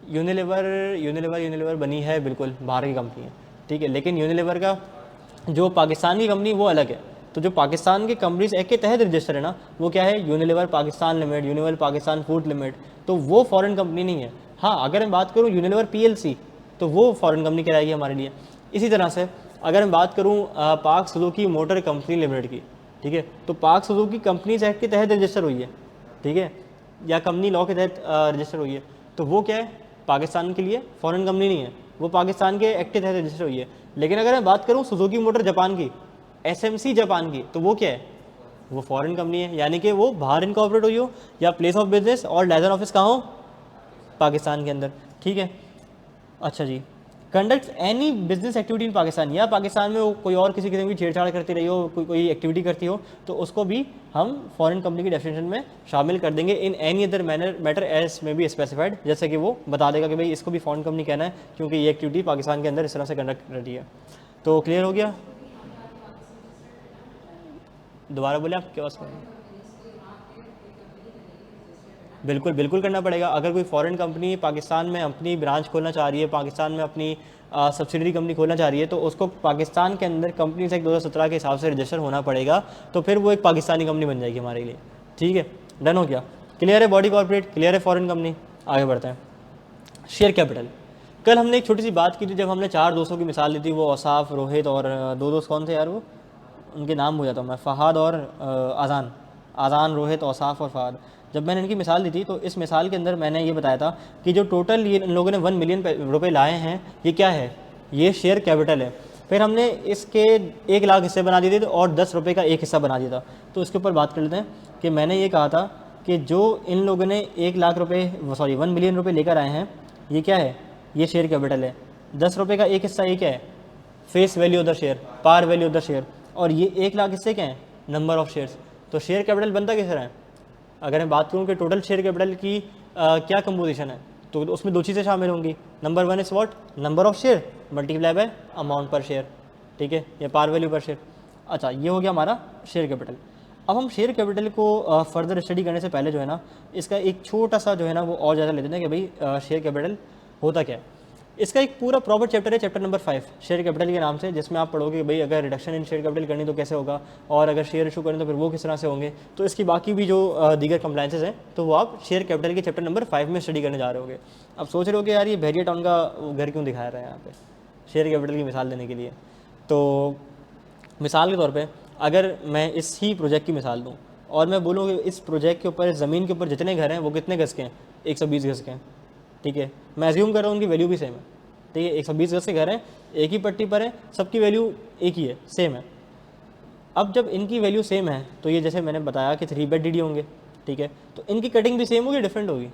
यूनिलीवर बनी है बिल्कुल बाहर की कंपनी है, ठीक है, लेकिन यूनिलीवर का जो पाकिस्तान की कंपनी वो अलग है। तो जो पाकिस्तान के कंपनीज एक्ट के तहत रजिस्टर है ना, वो क्या है, Unilever Pakistan limited, Unilever Pakistan food limited, तो वो फॉरेन कंपनी नहीं है। हाँ, अगर मैं बात करूँ यूनिलीवर PLC तो वो फॉरेन कंपनी कहलाएगी हमारे लिए। इसी तरह से अगर मैं बात करूँ पाक सुजुकी मोटर कंपनी लिमिटेड की, ठीक है, तो पाक सुजुकी कंपनीज एक्ट के तहत रजिस्टर हुई है, ठीक है, या कंपनी लॉ के तहत रजिस्टर हुई है, तो वो क्या है, पाकिस्तान के लिए फॉरेन कंपनी नहीं है, वो पाकिस्तान के एक्ट के तहत रजिस्टर हुई है। लेकिन अगर मैं बात करूँ सुजुकी मोटर जापान की, SMC जापान की, तो वो क्या है, वो फॉरेन कंपनी है, यानी कि वो बाहर इनकॉर्पोरेट हुई हो या प्लेस ऑफ बिजनेस और लाइसेंस ऑफिस कहाँ हो, पाकिस्तान के अंदर, ठीक है। अच्छा जी, conduct any business activity in Pakistan, या पाकिस्तान में वो कोई और किसी किस्म की छेड़छाड़ करती रही हो, कोई एक्टिविटी करती हो, तो उसको भी हम फॉरेन कंपनी की डेफिनेशन में शामिल कर देंगे। In any other matter as may be specified, जैसे कि वो बता देगा कि भाई इसको भी फॉरेन कंपनी कहना है क्योंकि ये एक्टिविटी पाकिस्तान के अंदर इस तरह से कंडक्ट कर रही है। तो क्लियर हो गया, दोबारा बोले आप क्या बात करें। बिल्कुल बिल्कुल करना पड़ेगा। अगर कोई फॉरेन कंपनी पाकिस्तान में अपनी ब्रांच खोलना चाह रही है, पाकिस्तान में अपनी सब्सिडरी कंपनी खोलना चाह रही है, तो उसको पाकिस्तान के अंदर कंपनीज एक्ट 2017 के हिसाब से रजिस्टर होना पड़ेगा, तो फिर वो एक पाकिस्तानी कंपनी बन जाएगी हमारे लिए, ठीक है। डन हो गया, क्लियर है बॉडी कॉर्पोरेट, क्लियर है फॉरेन कंपनी। आगे बढ़ते हैं, शेयर कैपिटल। कल हमने एक छोटी सी बात की थी जब हमने 4 दोस्तों की मिसाल ली थी, वो औसाफ, रोहित और 2 दोस्त कौन थे यार, वो उनके नाम भूल जाता हूँ मैं, फ़हाद और आज़ान, रोहित, औसाफ और फ़हाद। जब मैंने इनकी मिसाल दी थी तो इस मिसाल के अंदर मैंने ये बताया था कि जो टोटल ये इन लोगों ने 1 मिलियन रुपए लाए हैं, ये क्या है, ये शेयर कैपिटल है। फिर हमने इसके 1 लाख हिस्से बना दिए थे और 10 रुपये का एक हिस्सा बना दिया था। तो इसके ऊपर बात कर लेते हैं कि मैंने ये कहा था कि जो इन लोगों ने 1 लाख रुपये 1 मिलियन रुपये लेकर आए हैं, ये क्या है, ये शेयर कैपिटल है। 10 रुपये का एक हिस्सा ये क्या है, face value of the share, par value of the share, और ये 1 लाख हिस्से क्या है, नंबर ऑफ शेयर्स। तो शेयर कैपिटल बनता किस तरह है, अगर मैं बात करूँ कि टोटल शेयर कैपिटल की क्या कंपोजिशन है, तो उसमें 2 चीज़ें शामिल होंगी। Number 1 is what, number of share multiply by amount पर शेयर, ठीक है, या पार वैल्यू पर शेयर। अच्छा, ये हो गया हमारा शेयर कैपिटल। अब हम शेयर कैपिटल को फर्दर स्टडी करने से पहले जो है ना, इसका एक छोटा सा जो है ना वो और ज़्यादा लेते हैं कि भाई शेयर कैपिटल होता क्या है। इसका एक पूरा प्रॉपर चैप्टर है, चैप्टर नंबर 5 शेयर कैपिटल के नाम से, जिसमें आप पढ़ोगे कि भाई अगर रिडक्शन इन शेयर कैपिटल करनी तो कैसे होगा, और अगर शेयर इशू करनी तो फिर वो किस तरह से होंगे। तो इसकी बाकी भी जो दीगर कंप्लाइंसेस हैं तो वो आप शेयर कैपिटल के चैप्टर नंबर 5 में स्टडी करने जा रहे होगे। अब सोच रहे हो कि यार ये बहरिया टाउन का घर क्यों दिखाया रहा है यहाँ पे शेयर कैपिटल की मिसाल देने के लिए। तो मिसाल के तौर पर अगर मैं इस ही प्रोजेक्ट की मिसाल दूँ और मैं बोलूँ कि इस प्रोजेक्ट के ऊपर, ज़मीन के ऊपर जितने घर हैं वो कितने गज़ के हैं, 120 गज़ के हैं, ठीक है। मैं एज्यूम कर रहा हूँ उनकी वैल्यू भी सेम है, ठीक है, 120 गज़ के घर हैं, एक ही पट्टी पर है, सबकी वैल्यू एक ही है, सेम है। अब जब इनकी वैल्यू सेम है तो ये जैसे मैंने बताया कि 3 बेड DD होंगे, ठीक है, तो इनकी कटिंग भी सेम होगी, डिफरेंट होगी,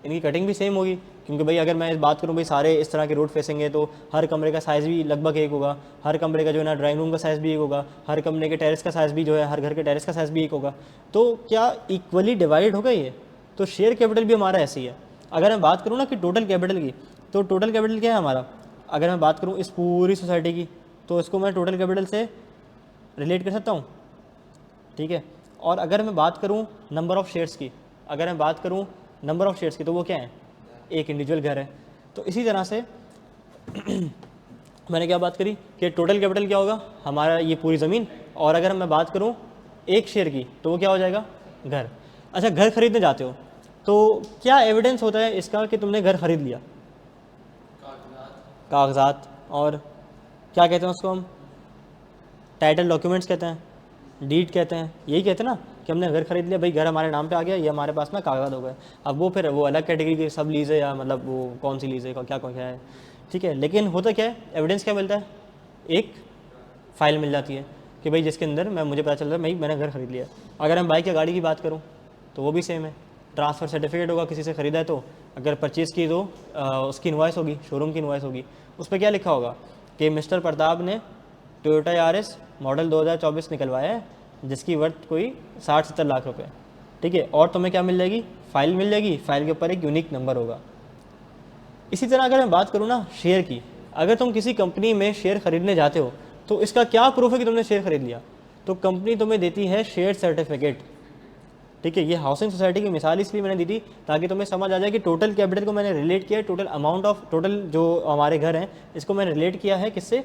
इनकी कटिंग भी सेम होगी, क्योंकि भाई अगर मैं इस बात करूँ भाई सारे इस तरह के रोड फेसिंग है तो हर कमरे का साइज़ भी लगभग एक होगा, हर कमरे का जो है ना ड्राइंग रूम का साइज़ भी एक होगा, हर कमरे के टेरेस का साइज़ भी जो है, हर घर के टेरेस का साइज़ भी एक होगा, तो क्या इक्वली डिवाइड होगा ये। तो शेयर कैपिटल भी हमारा ऐसे ही है। अगर मैं बात करूँ ना कि टोटल कैपिटल की, तो टोटल कैपिटल क्या है हमारा, अगर मैं बात करूँ इस पूरी सोसाइटी की, तो इसको मैं टोटल कैपिटल से रिलेट कर सकता हूँ, ठीक है। और अगर मैं बात करूँ नंबर ऑफ़ शेयर्स की, अगर मैं बात करूँ नंबर ऑफ़ शेयर्स की, तो वो क्या है, एक इंडिविजुअल घर है। तो इसी तरह से मैंने क्या बात करी कि टोटल कैपिटल क्या होगा हमारा, ये पूरी ज़मीन, और अगर मैं बात करूँ एक शेयर की, तो वो क्या हो जाएगा, घर। अच्छा, घर खरीदने जाते हो तो क्या एविडेंस होता है इसका कि तुमने घर खरीद लिया, कागजात, और क्या कहते हैं उसको हम, टाइटल डॉक्यूमेंट्स कहते हैं, डीड कहते हैं, यही कहते हैं ना कि हमने घर खरीद लिया, भाई घर हमारे नाम पे आ गया, ये हमारे पास में कागजात हो गए। अब वो फिर वो अलग कैटेगरी की सब लीज़ है, या मतलब वो कौन सी लीज़ है, क्या क्या है, ठीक है। लेकिन होता क्या है, एविडेंस क्या मिलता है, एक फ़ाइल मिल जाती है कि भाई जिसके अंदर मुझे पता चल रहा है भाई मैंने घर खरीद लिया। अगर मैं बाइक या गाड़ी की बात करूँ तो वो भी सेम है, ट्रांसफ़र सर्टिफिकेट होगा, किसी से ख़रीदा है तो अगर परचेज़ की तो उसकी इनवॉइस होगी, शोरूम की इनवॉइस होगी, उस पर क्या लिखा होगा कि मिस्टर प्रताप ने टोयोटा यारिस मॉडल 2024 निकलवाया है, जिसकी वर्थ कोई 60-70 लाख रुपए, ठीक है। और तुम्हें क्या मिल जाएगी, फ़ाइल मिल जाएगी, फ़ाइल के ऊपर एक यूनिक नंबर होगा। इसी तरह अगर मैं बात करूँ ना शेयर की, अगर तुम किसी कंपनी में शेयर खरीदने जाते हो तो इसका क्या प्रूफ है कि तुमने शेयर खरीद लिया, तो कंपनी तुम्हें देती है शेयर सर्टिफिकेट, ठीक है। ये हाउसिंग सोसाइटी की मिसाल इसलिए मैंने दी थी ताकि तुम्हें समझ आ जाए कि टोटल कैपिटल को मैंने रिलेट किया है, टोटल अमाउंट ऑफ टोटल जो हमारे घर हैं इसको मैंने रिलेट किया है किससे,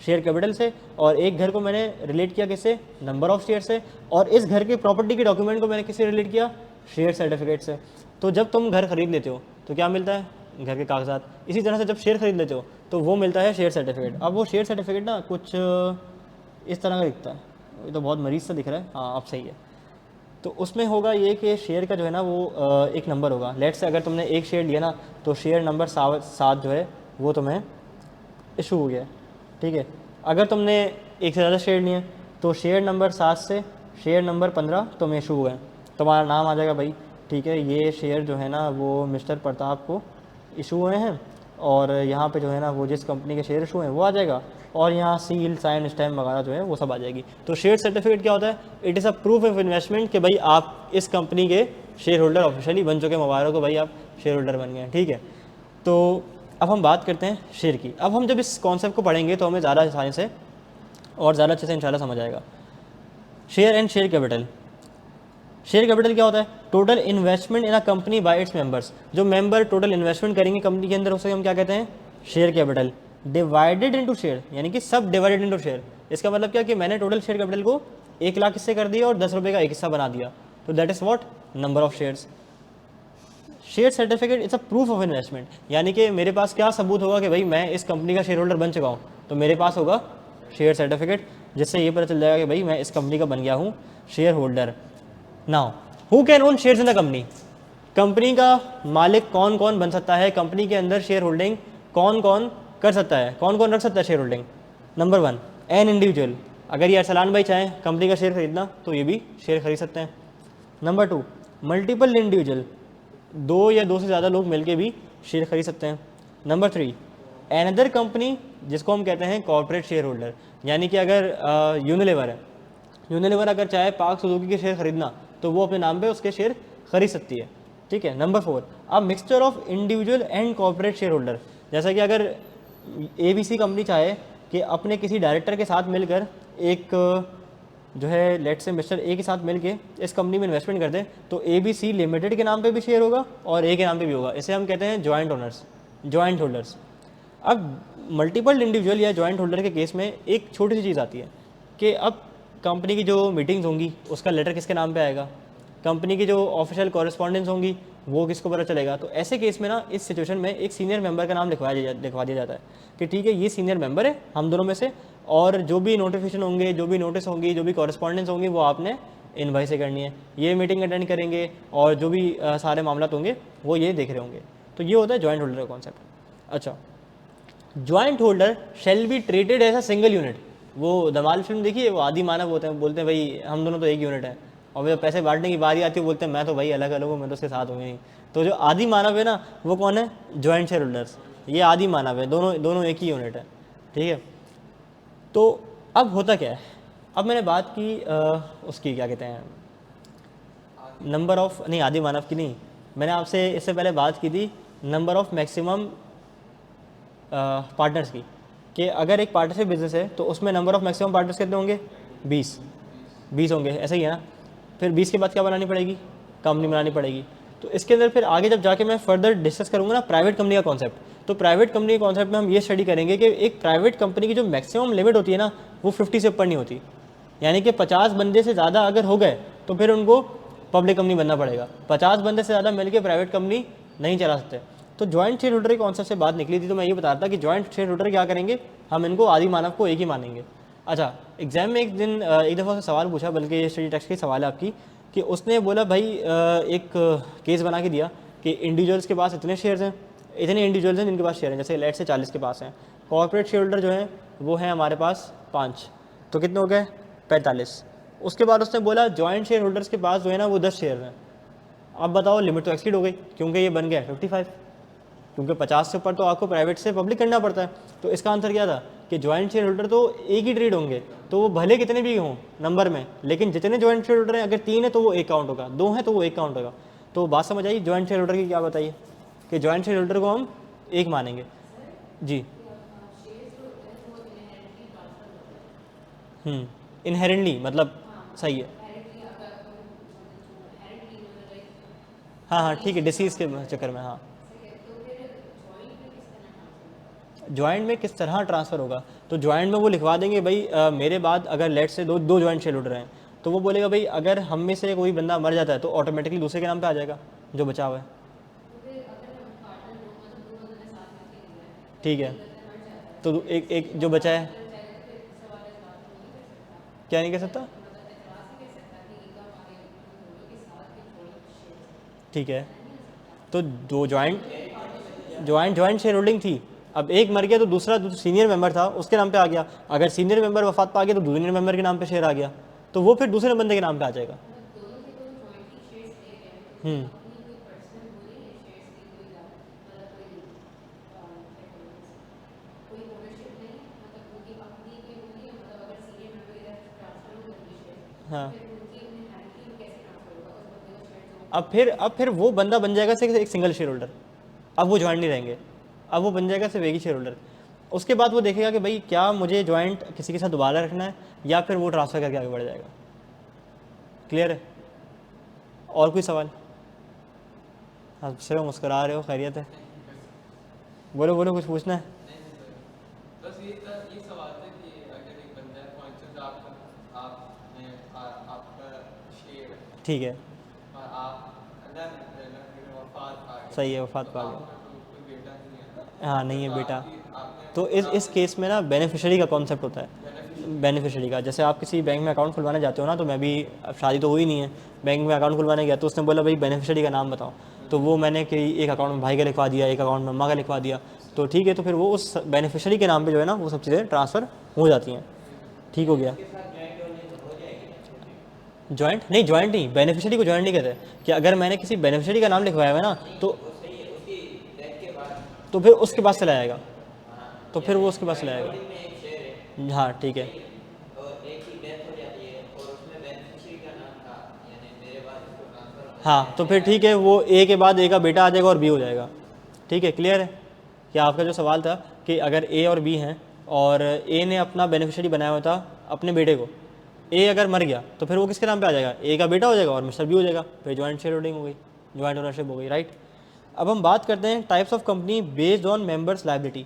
शेयर कैपिटल से, और एक घर को मैंने रिलेट किया किससे, नंबर ऑफ शेयर से, और इस घर के प्रॉपर्टी के डॉक्यूमेंट को मैंने किससे रिलेट किया, शेयर सर्टिफिकेट से। तो जब तुम घर खरीद लेते हो तो क्या मिलता है, घर के कागजात। इसी तरह से जब शेयर खरीद लेते हो तो वो मिलता है शेयर सर्टिफिकेट। अब वो शेयर सर्टिफिकेट ना कुछ इस तरह का दिखता है, ये तो बहुत मरीज सा दिख रहा है, हाँ अब सही है। तो उसमें होगा ये कि शेयर का जो है ना वो एक नंबर होगा। लेट्स से अगर तुमने एक शेयर लिया ना तो शेयर नंबर 7 जो है वो तुम्हें इशू हो गया, ठीक है। अगर तुमने एक से ज़्यादा शेयर लिए तो शेयर नंबर 7 से शेयर नंबर 15 तुम्हें इशू हुए, तुम्हारा नाम आ जाएगा भाई, ठीक है, ये शेयर जो है ना वो मिस्टर प्रताप को इशू हुए हैं, और यहाँ पे जो है ना वो जिस कंपनी के शेयर इशू हैं वो आ जाएगा, और यहाँ सील साइन स्टैम्प वगैरह जो है वो सब आ जाएगी। तो शेयर सर्टिफिकेट क्या होता है, it is a proof of investment कि भाई आप इस कंपनी के शेयर होल्डर ऑफिशियली बन चुके, मुबारक हो भाई आप शेयर होल्डर बन गए, ठीक है। तो अब हम बात करते हैं शेयर की। अब हम जब इस कॉन्सेप्ट को पढ़ेंगे तो हमें ज़्यादा आसानी से और ज़्यादा अच्छे से इंशाल्लाह समझ आएगा। Share and share capital. Share capital क्या होता है, total investment in a company by its members. जो मेंबर टोटल इन्वेस्टमेंट करेंगे कंपनी के अंदर उसे हम क्या कहते हैं, share capital. Divided into share, यानी कि सब डिवाइडेड इनटू शेयर। इसका मतलब क्या कि मैंने टोटल शेयर कैपिटल को 1 लाख हिस्से कर दिया और 10 रुपये का एक हिस्सा बना दिया, तो that is what, number of shares. Share certificate it's a proof of investment, यानी कि मेरे पास क्या सबूत होगा कि भाई मैं इस कंपनी का शेयर होल्डर बन चुका हूँ, तो मेरे पास होगा शेयर सर्टिफिकेट, जिससे ये पता चल जाएगा कि भाई मैं इस कंपनी का बन गया हूँ share holder. Now who can own shares in the company, company का मालिक कौन कौन बन सकता है, कंपनी के अंदर शेयर होल्डिंग कौन कौन कर सकता है, कौन कौन रख सकता है share holding. Number 1 an individual, अगर ये अरसलान भाई चाहें कंपनी का शेयर खरीदना तो ये भी शेयर खरीद सकते हैं। नंबर 2 मल्टीपल इंडिविजुअल, 2 या 2 से ज़्यादा लोग मिलके भी शेयर खरीद सकते हैं। नंबर 3 एनदर कंपनी, जिसको हम कहते हैं कॉर्पोरेट शेयर होल्डर, यानी कि अगर यूनिलीवर है, यूनिलीवर अगर चाहे पाक सुजुकी के शेयर खरीदना तो वो अपने नाम पे उसके शेयर खरीद सकती है, ठीक है। Number 4 a mixture of individual and corporate share holder, जैसा कि अगर ABC कंपनी चाहे कि अपने किसी डायरेक्टर के साथ मिलकर एक जो है लेट से मिस्टर ए के साथ मिलके इस कंपनी में इन्वेस्टमेंट कर दे, तो ABC लिमिटेड के नाम पे भी शेयर होगा और ए के नाम पे भी होगा। इसे हम कहते हैं जॉइंट ओनर्स, जॉइंट होल्डर्स। अब मल्टीपल इंडिविजुअल या जॉइंट होल्डर के केस में एक छोटी सी चीज़ आती है कि अब कंपनी की जो मीटिंग्स होंगी उसका लेटर किसके नाम पे आएगा, कंपनी की जो ऑफिशियल कॉरेस्पॉन्डेंस होंगी वो किसको पता चलेगा। तो ऐसे केस में ना इस सिचुएशन में एक सीनियर मेंबर का नाम लिखवा दिया जाता है कि ठीक है ये सीनियर मेंबर है हम दोनों में से, और जो भी नोटिफिकेशन होंगे, जो भी नोटिस होंगी, जो भी कॉरेस्पॉन्डेंस होंगी वो आपने इन भाई से करनी है, ये मीटिंग अटेंड करेंगे और जो भी सारे मामला होंगे वो ये देख रहे होंगे। तो ये होता है जॉइंट होल्डर का कॉन्सेप्ट। अच्छा, joint holder shall be treated as a single unit. वो धमाल फिल्म देखिए, वो आदि मानव होते हैं, बोलते हैं भाई हम दोनों तो एक यूनिट है, और जब पैसे बांटने की बारी आती है बोलते हैं मैं तो भाई अलग अलग हूँ, मैं तो उसके साथ हूँ नहीं। तो जो आदि मानव है ना वो कौन है, जॉइंट शेयर होल्डर्स, ये आदि मानव है, दोनों एक ही यूनिट है, ठीक है। तो अब होता क्या है, अब मैंने बात की उसकी क्या कहते हैं नंबर ऑफ, नहीं आदि मानव की नहीं, मैंने आपसे इससे पहले बात की थी नंबर ऑफ मैक्सिमम पार्टनर्स की, कि अगर एक पार्टनरशिप बिजनेस है तो उसमें नंबर ऑफ मैक्सिमम पार्टनर्स कितने होंगे? 20 होंगे, ऐसा ही है ना। फिर 20 के बाद क्या बनानी पड़ेगी? कंपनी बनानी पड़ेगी। तो इसके अंदर फिर आगे जब जाके मैं फर्दर डिस्कस करूँगा ना प्राइवेट कंपनी का कॉन्सेप्ट, तो प्राइवेट कंपनी के कॉन्सेप्ट में हम ये स्टडी करेंगे कि एक प्राइवेट कंपनी की जो मैक्सिमम लिमिट होती है ना वो 50 से ऊपर नहीं होती, यानी कि 50 बंदे से ज़्यादा अगर हो गए तो फिर उनको पब्लिक कंपनी बनना पड़ेगा। 50 बंदे से ज़्यादा मिलकर प्राइवेट कंपनी नहीं चला सकते। तो जॉइंट शेयर होल्डर के कॉन्सेप्ट से बात निकली थी, तो मैं ये बता रहा था कि जॉइंट शेयर होल्डर क्या करेंगे, हम इनको आदि मानव को एक ही मानेंगे। अच्छा, एग्जाम में एक दिन एक दफ़ा उसने सवाल पूछा, बल्कि ये स्टडी टेक्स्ट की सवाल है आपकी, कि उसने बोला भाई एक केस बना के दिया कि इंडिविजुअल्स के पास इतने शेयर्स हैं, इतने इंडिविजुअल्स हैं जिनके पास शेयर हैं, जैसे लेट से 40 के पास हैं। कॉर्पोरेट शेयर होल्डर जो है वो है हमारे पास 5, तो कितने हो गए? 45। उसके बाद उसने बोला जॉइंट शेयर होल्डर्स के पास जो है ना वो 10 शेयर हैं। अब बताओ, लिमिट तो एक्सीड हो गई, क्योंकि ये बन गया 55, क्योंकि 50 से ऊपर तो आपको प्राइवेट से पब्लिक करना पड़ता है। तो इसका आंसर क्या था कि जॉइंट शेयर होल्डर तो एक ही ट्रेड होंगे, तो वो भले कितने भी हों नंबर में, लेकिन जितने जॉइंट शेयर होल्डर हैं, अगर 3 है तो वो एक काउंट होगा, 2 हैं तो वो एक काउंट होगा। तो बात समझ आई जॉइंट शेयर होल्डर की? क्या बताइए कि जॉइंट शेयर होल्डर को हम एक मानेंगे जी। इनहेरेंटली मतलब सही है। हाँ, ठीक है, डिसीज़ के चक्कर में। हाँ, जॉइंट में किस तरह ट्रांसफ़र होगा, तो जॉइंट में वो लिखवा देंगे भाई मेरे बाद अगर लेट से दो जॉइंट शेयर होल्डर हैं, तो वो बोलेगा भाई अगर हम में से कोई बंदा मर जाता है तो ऑटोमेटिकली दूसरे के नाम पे आ जाएगा जो बचा हुआ है। ठीक है, तो एक एक जो बचा है क्या नहीं कह सकता? ठीक है, तो दो जॉइंट शेयर होल्डिंग थी, अब एक मर गया तो दूसरा जो सीनियर मेंबर था उसके नाम पे आ गया। अगर सीनियर मेंबर वफात पा गया तो जूनियर मेंबर के नाम पे शेयर आ गया, तो वो फिर दूसरे बंदे के नाम पे आ जाएगा। हम्म हाँ, अब फिर वो बंदा बन जाएगा सिर्फ एक सिंगल शेयर होल्डर। अब वो ज्वाइंट नहीं रहेंगे, अब वो बन जाएगा सिर्फ एक ही शेयर होल्डर। उसके बाद वो देखेगा कि भाई क्या मुझे ज्वाइंट किसी के साथ दोबारा रखना है या फिर वो ट्रांसफ़र करके आगे बढ़ जाएगा। क्लियर है? और कोई सवाल? आप सिर्फ मुस्कुरा रहे हो, खैरियत है? बोलो बोलो, कुछ पूछना है? बस ये सवाल था कि अगर एक बंदा है, फॉर इंस्टेंस आपका शेयर है ठीक है, और आप अल्लाह वफात आ गए, सही है, वफात तो पा गया। आपका तो कोई बेटा नहीं है, हाँ, नहीं है तो बेटा। आपने तो इस केस में ना बेनिफिशियरी का कॉन्सेप्ट होता है। बेनिफिशियरी का, जैसे आप किसी बैंक में अकाउंट खुलवाने जाते हो ना, तो मैं भी, अब शादी तो हुई नहीं है, बैंक में अकाउंट खुलवाने गया तो उसने बोला भाई बेनिफिशियरी का नाम बताओ, तो वो मैंने कि एक अकाउंट में भाई का लिखवा दिया, एक अकाउंट में अम्मा का लिखवा दिया, तो ठीक है, तो फिर वो उस बेनिफिशियरी के नाम पे जो है ना वो सब चीज़ें ट्रांसफ़र हो जाती हैं। ठीक हो गया? जॉइंट नहीं, बेनिफिशियरी को जॉइंट नहीं कहते। कि अगर मैंने किसी बेनिफिशियरी का नाम लिखवाया हुआ है ना, तो फिर उसके पास चला जाएगा, तो फिर वो उसके पास चला जाएगा। हाँ, ठीक है। हाँ, तो फिर ठीक है, वो ए के बाद ए का बेटा आ जाएगा और बी हो जाएगा। ठीक है, क्लियर है? कि आपका जो सवाल था कि अगर ए और बी हैं और ए ने अपना बेनिफिशियरी बनाया हुआ था अपने बेटे को, ए अगर मर गया तो फिर वो किसके नाम पे आ जाएगा? ए का बेटा हो जाएगा और मिस्टर बी हो जाएगा, फिर जॉइंट शेयर होल्डिंग हो गई, जॉइंट ओनरशिप हो गई, राइट। अब हम बात करते हैं types of company based on members liability.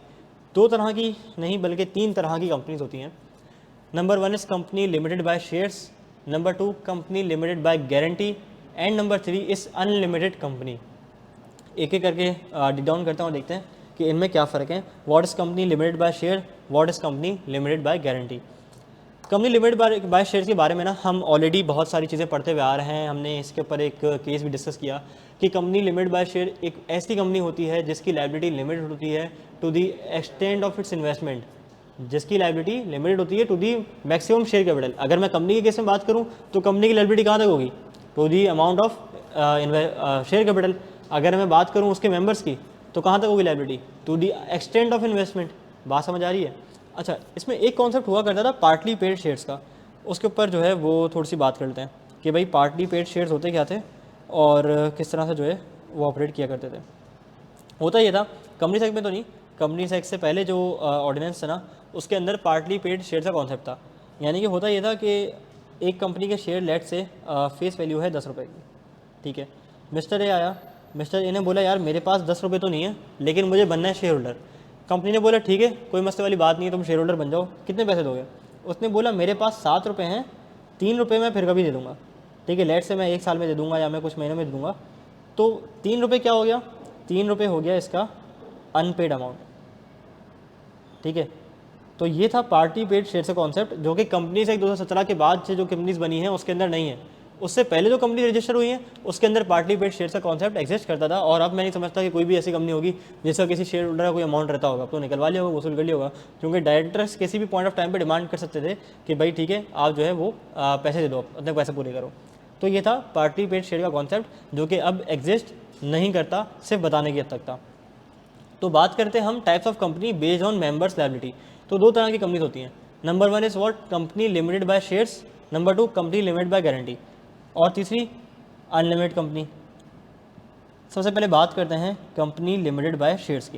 2 तरह की नहीं बल्कि 3 तरह की कंपनीज होती हैं। Number 1 is company limited by shares, number 2 company limited by guarantee, and number 3 is unlimited company. एक एक करके डिट डाउन करता हूँ, देखते हैं कि इनमें क्या फ़र्क है। What is company limited bye share, what is company limited by guarantee. Company limited bye share के बारे में ना हम ऑलरेडी बहुत सारी चीज़ें पढ़ते हुए आ रहे हैं, हमने इसके ऊपर एक केस भी डिस्कस किया कि कंपनी लिमिटेड बाय शेयर एक ऐसी कंपनी होती है जिसकी लायबिलिटी लिमिटेड होती है to the extent of its investment, जिसकी लायबिलिटी लिमिटेड होती है to the maximum share capital. अगर मैं कंपनी के केस में बात करूँ तो कंपनी की लायबिलिटी कहाँ तक होगी? To the amount of share capital. अगर मैं बात करूँ उसके मेंबर्स की तो कहाँ तक होगी liability? To the extent of investment. बात समझ आ रही है? अच्छा, इसमें एक कॉन्सेप्ट हुआ करता था पार्टली पेड शेयर्स का, उसके ऊपर जो है वो थोड़ी सी बात करते हैं कि भाई पार्टली पेड शेयर्स होते क्या थे और किस तरह से जो है वो ऑपरेट किया करते थे। होता ये था, कंपनी सेगमेंट में तो नहीं, कंपनीज एक्ट से पहले जो ऑर्डिनेंस था ना, उसके अंदर पार्टली पेड शेयर का कॉन्सेप्ट था। यानी कि होता ये था कि एक कंपनी के शेयर लेट से फेस वैल्यू है 10 रुपये की, ठीक है। मिस्टर ए आया, मिस्टर ए ने बोला यार मेरे पास 10 रुपये तो नहीं है, लेकिन मुझे बनना है शेयर होल्डर। कंपनी ने बोला ठीक है, कोई मसले वाली बात नहीं है, तुम शेयर होल्डर बन जाओ, कितने पैसे दोगे? उसने बोला मेरे पास 7 रुपये हैं, 3 रुपये मैं फिर कभी दे दूँगा, ठीक है। लेट से मैं 1 साल में दे दूँगा या मैं कुछ महीनों में दे दूँगा। तो 3 रुपये क्या हो गया? 3 रुपये हो गया इसका अनपेड अमाउंट, ठीक है। तो ये था पार्टी पेड शेयर का कॉन्सेप्ट, जो कि कंपनीज एक 2017 के बाद से जो कंपनीज बनी हैं उसके अंदर नहीं है। उससे पहले जो कंपनी रजिस्टर हुई है उसके अंदर पार्टी पेड शेयर का कॉन्सेप्ट एग्जिस्ट करता था। और अब मैं नहीं समझता कि कोई भी ऐसी कंपनी होगी जिसका किसी शेयर होल्डर का कोई अमाउंट रहता होगा तो निकलवा लिया होगा, वसूल कर लिया होगा, क्योंकि डायरेक्टर्स किसी भी पॉइंट ऑफ टाइम पे डिमांड कर सकते थे कि भाई ठीक है आप जो है वो पैसे दे दो, अपने पैसे पूरे करो। तो ये था पार्टी पेड शेयर का कॉन्सेप्ट, जो कि अब एग्जिस्ट नहीं करता, सिर्फ बताने की हद तक था। तो बात करते हैं हम types of company based on members liability. तो 2 तरह की कंपनीज होती हैं। Number 1 is what? Company limited by shares. Number 2 company limited by guarantee. और तीसरी अनलिमिटेड कंपनी। सबसे पहले बात करते हैं कंपनी लिमिटेड बाय शेयर्स की।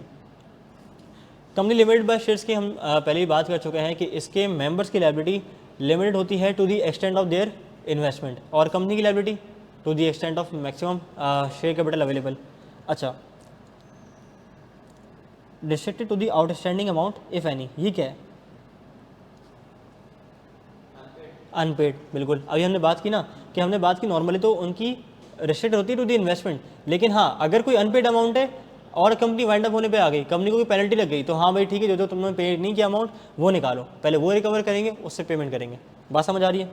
कंपनी लिमिटेड बाय शेयर्स की हम पहले ही बात कर चुके हैं कि इसके मेंबर्स की लायबिलिटी लिमिटेड होती है to the extent of their investment, और कंपनी की liability to the extent of maximum share capital available. अच्छा, restricted to the outstanding amount if any, ये क्या है? अनपेड, बिल्कुल। अभी हमने बात की ना कि हमने बात की नॉर्मली तो उनकी रिस्ट्रिक्ट होती है टू द इन्वेस्टमेंट, लेकिन हाँ अगर कोई अनपेड अमाउंट है और कंपनी वाइंड अप होने पे आ गई, कंपनी को कोई पेनल्टी लग गई, तो हाँ भाई ठीक है, जो जो तुमने पे नहीं किया अमाउंट वो निकालो, पहले वो रिकवर करेंगे, उससे पेमेंट करेंगे। बात समझ आ रही है?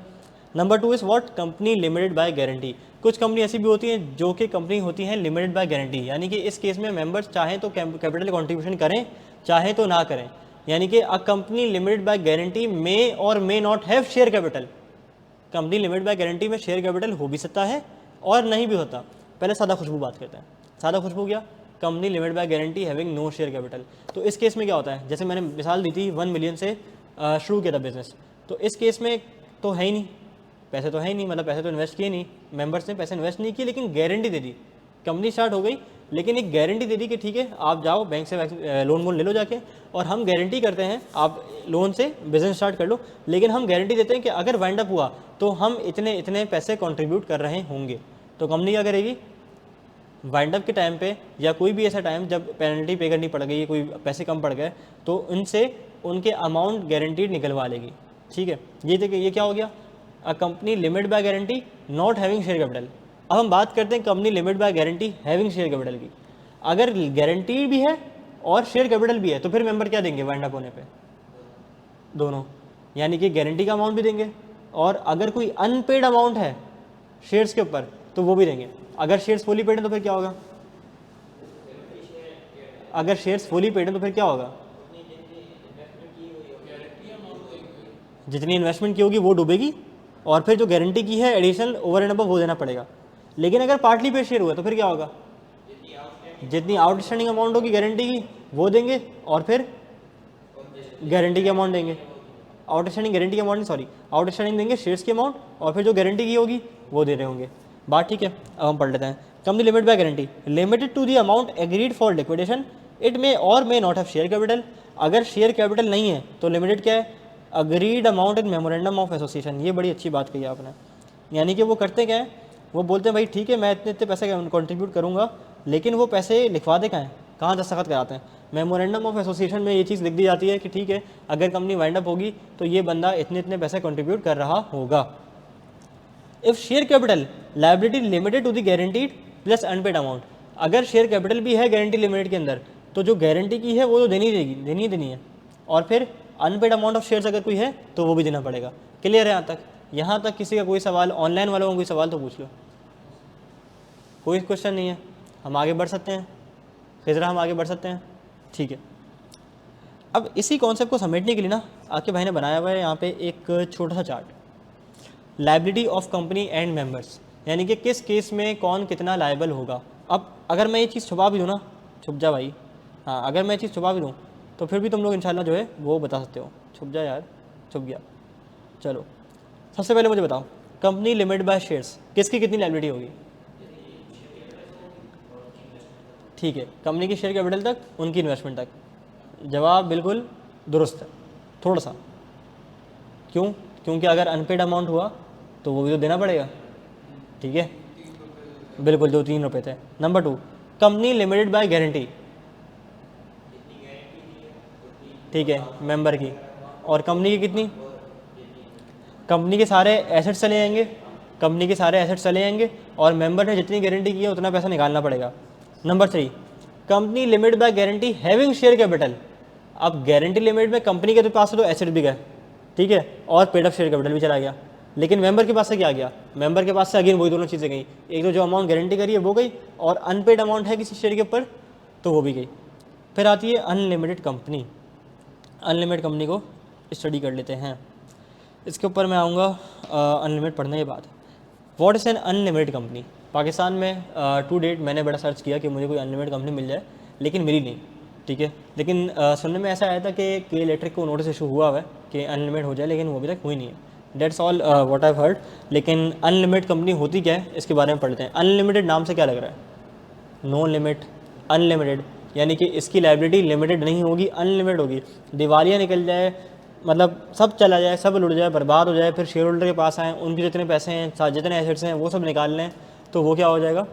Number 2 is what? Company limited by guarantee. कुछ कंपनी ऐसी भी होती हैं जो कि कंपनी होती हैं लिमिटेड बाय गारंटी, यानी कि इस केस में मेंबर्स चाहें तो कैपिटल कॉन्ट्रीब्यूशन करें, चाहे तो ना करें। यानी कि a company limited by guarantee may और may not have share capital. Company limited by guarantee में शेयर कैपिटल हो भी सकता है और नहीं भी होता। पहले सादा खुशबू बात करते हैं। सादा खुशबू क्या? Company limited by guarantee having no share capital. तो इस केस में क्या होता है, जैसे मैंने मिसाल दी थी 1 मिलियन से शुरू किया था बिजनेस, तो इस केस में तो है ही नहीं, पैसे तो है ही नहीं, मतलब पैसे तो इन्वेस्ट किए नहीं, मेंबर्स ने पैसे इन्वेस्ट नहीं किए, लेकिन गारंटी दे दी। कंपनी स्टार्ट हो गई, लेकिन एक गारंटी दे दी कि ठीक है आप जाओ बैंक से लोन वोन ले लो जाके, और हम गारंटी करते हैं आप लोन से बिजनेस स्टार्ट कर लो, लेकिन हम गारंटी देते हैं कि अगर वाइंड अप हुआ तो हम इतने इतने पैसे कंट्रीब्यूट कर रहे होंगे। तो कंपनी क्या करेगी? वाइंड अप के टाइम पे या कोई भी ऐसा टाइम जब पेनल्टी पे करनी पड़ गई, कोई पैसे कम पड़ गए, तो उनसे उनके अमाउंट गारंटीड निकलवा लेगी, ठीक है। ये देखिए ये क्या हो गया? अ company limited by guarantee not having share capital. अब हम बात करते हैं company limited by guarantee having share capital की। अगर गारंटी भी है और शेयर कैपिटल भी है तो फिर मेंबर क्या देंगे वाइंड अप होने पे? दोनों, यानी कि गारंटी का अमाउंट भी देंगे, और अगर कोई अनपेड अमाउंट है शेयर्स के ऊपर तो वो भी देंगे। अगर शेयर्स फुली पेड है तो फिर क्या होगा? अगर शेयर्स फुली पेड है तो फिर क्या होगा? जितनी इन्वेस्टमेंट की होगी वो डूबेगी, और फिर जो गारंटी की है एडिशनल ओवर एंड अबव वो देना पड़ेगा। लेकिन अगर पार्टली पेड शेयर हुआ तो फिर क्या होगा? जितनी आउटस्टैंडिंग अमाउंट होगी गारंटी की वो देंगे, और फिर गारंटी की अमाउंट देंगे। आउटस्टैंडिंग गारंटी की अमाउंट नहीं, सॉरी, आउटस्टैंडिंग देंगे शेयर्स की अमाउंट, और फिर जो गारंटी की होगी वो दे रहे होंगे। बात ठीक है? अब हम पढ़ लेते हैं। Company limited by guarantee limited to the amount agreed for liquidation, it may और may not have share capital. अगर शेयर कैपिटल नहीं है तो लिमिटेड क्या है? Agreed amount in memorandum of association. ये बड़ी अच्छी बात कही आपने। यानी कि वो करते क्या है? वो बोलते हैं भाई ठीक है मैं इतने इतने पैसे कंट्रीब्यूट करूँगा, लेकिन वो पैसे लिखवाते कहाँ दस्तखत कराते हैं? मेमोरेंडम ऑफ एसोसिएशन में ये चीज़ लिख दी जाती है कि ठीक है अगर कंपनी वाइंड अप होगी तो ये बंदा इतने इतने पैसे कंट्रीब्यूट कर रहा होगा। If share capital liability limited to the guaranteed plus unpaid amount. अगर शेयर कैपिटल भी है गारंटी लिमिटेड के अंदर तो जो गारंटी की है वो तो देनी है, और फिर अनपेड अमाउंट ऑफ शेयर्स अगर कोई है तो वो भी देना पड़ेगा। क्लियर है यहाँ तक? यहाँ तक किसी का कोई सवाल, ऑनलाइन वालों का कोई सवाल तो पूछ लो। कोई क्वेश्चन नहीं है, हम आगे बढ़ सकते हैं। खिजरा हम आगे बढ़ सकते हैं, ठीक है। अब इसी कॉन्सेप्ट को समेटने के लिए ना आपके भाई ने बनाया हुआ है यहाँ पे एक छोटा सा chart, liability of company and members, यानी कि किस केस में कौन कितना लायबल होगा। अब अगर मैं ये चीज़ छुपा भी दूँ ना, छुप जा भाई, हाँ अगर मैं ये चीज़ छुपा भी दूँ तो फिर भी तुम लोग इंशाल्लाह जो है वो बता सकते हो। छुप जा यार, छुप गया। चलो सबसे पहले मुझे बताओ कंपनी लिमिटेड बाय शेयर्स किसकी कितनी लायबिलिटी होगी? ठीक है, कंपनी की शेयर कैपिटल तक, उनकी इन्वेस्टमेंट तक। जवाब बिल्कुल दुरुस्त है, थोड़ा सा। क्यों? क्योंकि अगर अनपेड अमाउंट हुआ तो वो भी तो देना पड़ेगा, ठीक है, बिल्कुल, जो 3 रुपये थे। Number 2, company limited by guarantee, ठीक है, मेंबर की, और कंपनी की कितनी? कंपनी के सारे एसेट्स चले जाएंगे, कंपनी के सारे एसेट्स चले जाएंगे और मेंबर ने जितनी गारंटी की है उतना पैसा निकालना पड़ेगा। Number 3, company limited by guarantee having share capital. अब गारंटी लिमिट में कंपनी के पास से तो एसेट भी गए, ठीक है, और पेड अप शेयर कैपिटल भी चला गया, लेकिन मेंबर के पास से क्या गया? मेंबर के पास से अगेन वही दोनों चीज़ें गई, एक तो जो अमाउंट गारंटी करी है वो गई, और अनपेड अमाउंट है किसी शेयर के ऊपर तो वो भी गई। फिर आती है अनलिमिटेड कंपनी। अनलिमिटेड कंपनी को स्टडी कर लेते हैं, इसके ऊपर मैं आऊँगा अनलिमिटेड पढ़ने के बाद। What is an unlimited company? Pakistan में टू डेट मैंने बड़ा सर्च किया कि मुझे कोई अनलिमिटेड कंपनी मिल जाए, लेकिन मिली नहीं, ठीक है। लेकिन सुनने में ऐसा आया था कि इलेक्ट्रिक को नोटिस इशू हुआ है कि अनलिमिटेड हो जाए, लेकिन वो अभी तक हुई नहीं है। That's all what I heard. लेकिन अनलिमिटेड कंपनी होती क्या है इसके बारे में पढ़ते हैं। अनलिमिटेड नाम से क्या लग रहा है? नो लिमिट, अनलिमिटेड, यानी कि इसकी लायबिलिटी लिमिटेड नहीं होगी, अनलिमिटेड होगी। दिवालिया निकल जाए, मतलब सब चला जाए, सब लुट जाए, बर्बाद हो जाए, फिर शेयर होल्डर के पास आएँ, उनके जितने पैसे हैं, जितने एसेट्स हैं वो सब निकाल लें, तो वो क्या हो जाएगा?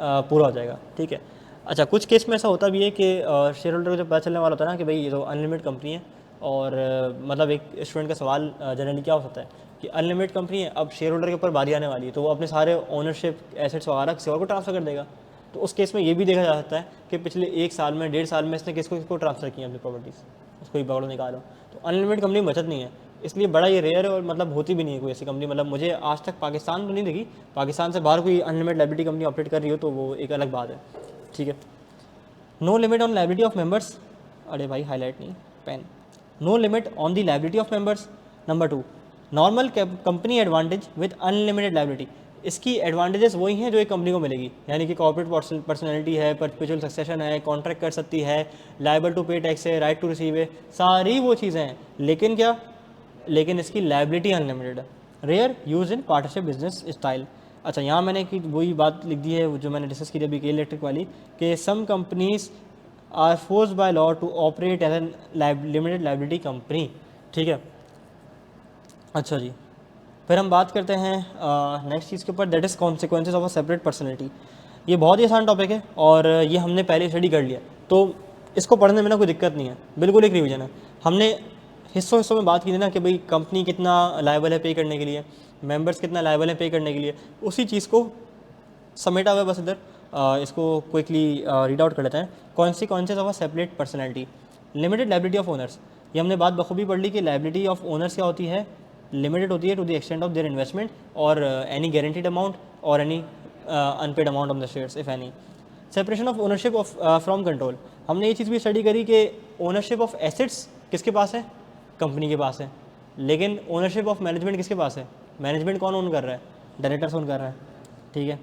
पूरा हो जाएगा, ठीक है। अच्छा, कुछ केस में ऐसा होता भी है कि शेयर होल्डर को जब पता चलने वाला होता है ना कि भाई ये तो अनलिमिटेड कंपनी है, और मतलब एक स्टूडेंट का सवाल जनरली क्या हो सकता है कि अनलिमिटेड कंपनी है, अब शेयर होल्डर के ऊपर बारी आने वाली है, तो वो अपने सारे ओनरशिप एसेट्स वगैरह किसी और को ट्रांसफ़र कर देगा। तो उस केस में ये भी देखा जा सकता है कि पिछले 1 साल में, 1.5 साल में इसने किसको ट्रांसफ़र किया अपनी प्रॉपर्टीज़, उसको ही पकड़ो निकालो। तो अनलिमिटेड कंपनी में बचत नहीं है, इसलिए बड़ा ये रेयर है, और मतलब होती भी नहीं है कोई ऐसी कंपनी। मतलब मुझे आज तक पाकिस्तान तो नहीं देखी, पाकिस्तान से बाहर कोई अनलिमिटेड लायबिलिटी कंपनी ऑपरेट कर रही हो तो वो एक अलग बात है, ठीक है। No limit on liability of members, अरे भाई हाईलाइट नहीं, pen. No limit on the liability of members. Number 2, normal company advantage with unlimited liability. इसकी एडवांटेजेस वही हैं जो एक कंपनी को मिलेगी, यानी कि कॉर्पोरेट पर्सनैलिटी है, परपेचुअल सक्सेशन है, कॉन्ट्रैक्ट कर सकती है, लायबल टू पे टैक्स है, राइट टू रिसीव है, सारी वो चीज़ें हैं। लेकिन क्या? लेकिन इसकी लायबिलिटी अनलिमिटेड है। Rare use in partnership business style. अच्छा, यहाँ मैंने कि वही बात लिख दी है जो मैंने डिस्कस की थी अभी के इलेक्ट्रिक वाली, कि some companies are forced by law to operate as an limited liability company, ठीक है। अच्छा जी, फिर हम बात करते हैं नेक्स्ट चीज़ के ऊपर, that is consequences of a separate personality. ये बहुत ही आसान टॉपिक है और ये हमने पहले स्टडी कर लिया, तो इसको पढ़ने में ना कोई दिक्कत नहीं है, बिल्कुल एक रिवीजन है। हमने हिस्सों में बात की थी ना कि भाई कंपनी कितना लायबल है पे करने के लिए, मेंबर्स कितना लायबल है पे करने के लिए, उसी चीज़ को समेटा हुआ है बस इधर। इसको क्विकली रीड आउट कर लेते हैं। Consequences of a separate personality. Limited liability of owners, ये हमने बात बखूबी पढ़ ली कि लायबिलिटी ऑफ ओनर्स क्या होती है, लिमिटेड होती है to the extent of their investment और एनी गारंटीड अमाउंट और any unpaid amount on the shares if any. Separation of ownership of from control, हमने ये चीज़ भी स्टडी करी कि ओनरशिप ऑफ एसेट्स किसके पास है? कंपनी के पास है, लेकिन ओनरशिप ऑफ मैनेजमेंट किसके पास है? मैनेजमेंट कौन ओन कर रहा है? डायरेक्टर्स ओन कर रहा है, ठीक है।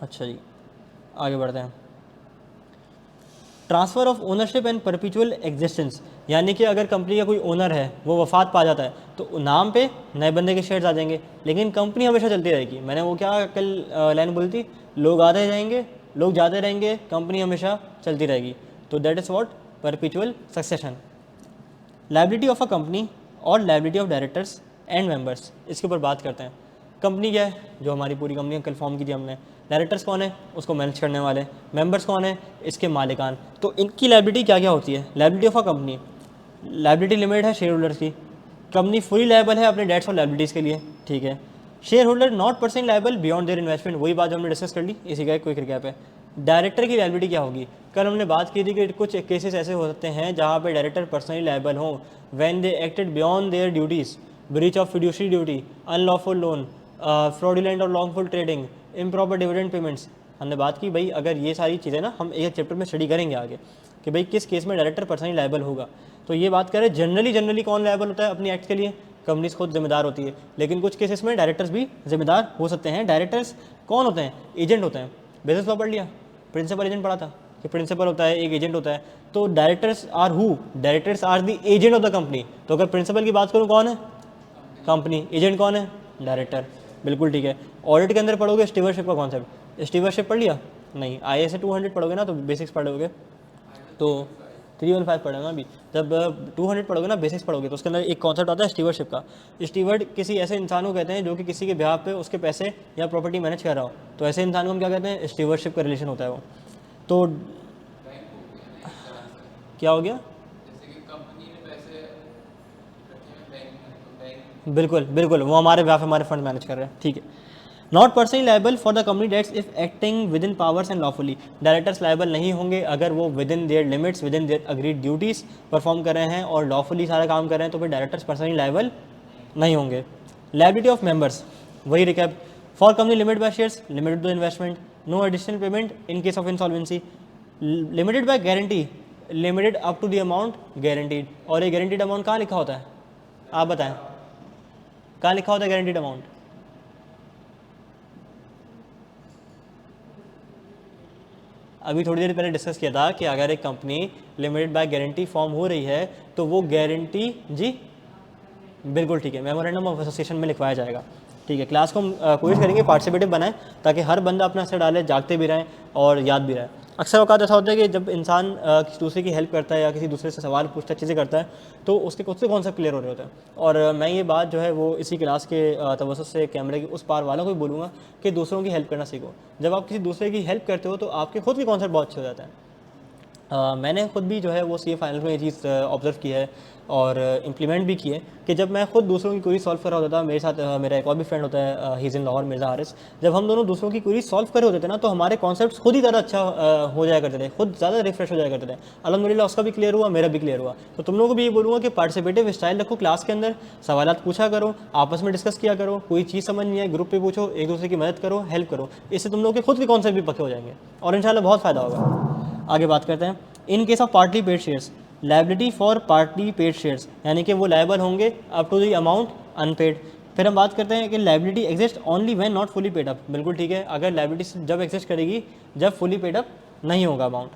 अच्छा जी, आगे बढ़ते हैं। Transfer of ownership and perpetual existence, यानी कि अगर कंपनी का कोई ओनर है वो वफात पा जाता है तो नाम पे नए बंदे के शेयर्स आ जाएंगे, लेकिन कंपनी हमेशा चलती रहेगी। मैंने वो क्या कल लाइन बोली थी, लोग आते जाएंगे, लोग जाते रहेंगे, कंपनी हमेशा चलती रहेगी। तो that is what perpetual succession. Liability of a company और liability of directors and members, इसके ऊपर बात करते हैं। कंपनी क्या है? जो हमारी पूरी कंपनी कल फॉर्म की थी हमने। डायरेक्टर्स कौन है? उसको मैनेज करने वाले। मेंबर्स कौन है? इसके मालिकान। तो इनकी लायबिलिटी क्या क्या होती है? Liability of a company, liability limit है शेयर होल्डर्स की, कंपनी फुली लायबल है अपने डेट्स और लायबिलिटीज़ के लिए, ठीक है। Share holder not personally liable beyond their investment, वही बात जो हमने डिस्कस कर ली, इसी का एक क्विक रिकैप है। डायरेक्टर की लायबिलिटी क्या होगी? कल हमने बात की थी कि कुछ केसेस ऐसे हो सकते हैं जहाँ पे डायरेक्टर पर्सनली लायबल हों when they acted beyond their duties, breach of fiduciary duty, unlawful loan, fraudulent और लॉन्गफुल ट्रेडिंग, इम्प्रॉपर डिविडेंड पेमेंट्स। हमने बात की भाई अगर ये सारी चीज़ें ना हम एक चैप्टर में स्टडी करेंगे आगे कि भाई किस केस में डायरेक्टर पर्सनली लायबल होगा। तो ये बात करें जनरली कौन लायबल होता है अपनी एक्ट के लिए? कंपनीज खुद जिम्मेदार होती है, लेकिन कुछ केसेस में डायरेक्टर्स भी जिम्मेदार हो सकते हैं। डायरेक्टर्स कौन होते हैं? एजेंट होते हैं। बिजनेस लॉ पढ़ लिया, प्रिंसिपल एजेंट पढ़ा था कि प्रिंसिपल होता है, एक एजेंट होता है। तो directors are who? Directors are the agent of the company. तो अगर प्रिंसिपल की बात करूँ कौन है? कंपनी। एजेंट कौन है? डायरेक्टर, बिल्कुल ठीक है। ऑडिट के अंदर पढ़ोगे स्टीवरशिप का कॉन्सेप्ट, स्टीवरशिप पढ़ लिया? नहीं, IAS 200 पढ़ोगे ना तो बेसिक्स पढ़ोगे। तो 315 पढ़ा ना अभी। जब 200 पढ़ोगे ना, बेसिक्स पढ़ोगे, तो उसके अंदर एक कॉन्सेप्ट आता है स्टीवर्डशिप का। स्टीवर्ड किसी ऐसे इंसान को कहते हैं जो कि किसी के बिहाफ पे उसके पैसे या प्रॉपर्टी मैनेज कर रहा हो, तो ऐसे इंसान को हम क्या कहते हैं, स्टीवर्डशिप का रिलेशन होता है वो। तो बैंक हो गया ना एक तरह से, क्या हो गया? जैसे कि कंपनी ने पैसे रखे हैं बैंक में, तो बैंक बिल्कुल बिल्कुल, वो हमारे बिहाफ हमारे फंड मैनेज कर रहे हैं, ठीक है। Not personally liable for the company debts if acting within powers and lawfully. Directors liable नहीं होंगे अगर वो within their limits, within their agreed duties perform कर रहे हैं और लॉफुली सारा काम कर रहे हैं, तो फिर डायरेक्टर्स पर्सनली लाइबल नहीं होंगे। लायबिलिटी ऑफ मेंबर्स, वही recap. For company limited by shares, limited to investment, no additional payment in case of insolvency, limited by guarantee, limited up to the amount guaranteed. और ये गारंटीड अमाउंट कहाँ लिखा होता है, आप बताएं, कहाँ लिखा होता है गारंटीड अमाउंट? अभी थोड़ी देर पहले डिस्कस किया था कि अगर एक company limited by guarantee form हो रही है तो वो गारंटी, जी बिल्कुल ठीक है, मेमोरेंडम ऑफ एसोसिएशन में लिखवाया जाएगा, ठीक है। क्लास को हम कोशिश करेंगे पार्टिसिपेटिव बनाएं ताकि हर बंदा अपना असर डाले, जागते भी रहें और याद भी रहे। अक्सर औकात ऐसा होता है कि जब इंसान किसी दूसरे की हेल्प करता है या किसी दूसरे से सवाल पूछता है, चीज़ें करता है, तो उसके खुद से कॉन्सेप्ट क्लियर हो रहे होते हैं। और मैं ये बात जो है वो इसी क्लास के तवज्जुह से कैमरे के उस पार वालों को भी बोलूँगा कि दूसरों की हेल्प करना सीखो। जब आप किसी दूसरे की हेल्प करते हो तो आपके खुद के कॉन्सेप्ट बहुत अच्छे हो जाते हैं। मैंने खुद भी जो है वो CA फाइनल में ये चीज़ ऑब्जर्व की है और इम्प्लीमेंट भी की है कि जब मैं खुद दूसरों की क्वेरी सॉल्व कर रहा होता था, मेरे साथ मेरा एक और भी फ्रेंड होता है, he is in Lahore, Mirza Haris, जब हम दोनों दूसरों की क्वेरी सॉल्व कर रहे होते थे ना, तो हमारे कॉन्सेप्ट्स खुद ही ज़्यादा अच्छा हो जाया करते थे, खुद ज़्यादा रिफ्रेश हो जाया करते थे। अल्हम्दुलिल्लाह उसका भी क्लियर हुआ, मेरा भी क्लियर हुआ। तो तुम लोगों को भी ये बोलूँगा कि पार्टिसिपेटिव स्टाइल रखो क्लास के अंदर, सवालात पूछा करो, आपस में डिस्कस किया करो, कोई चीज़ समझ नहीं है ग्रुप पे पूछो, एक दूसरे की मदद करो, हेल्प करो, इससे तुम लोग के खुद के कॉन्सेप्ट भी पक्के हो जाएंगे और इंशाल्लाह बहुत फ़ायदा होगा। आगे बात करते हैं। In case of partly paid shares, liability for partly paid shares, यानी कि वो लायबल होंगे up to the amount unpaid. फिर हम बात करते हैं कि liability exist only when not fully paid up, बिल्कुल ठीक है, अगर लायबिलिटी जब एग्जिस्ट करेगी जब फुली पेड अप नहीं होगा amount.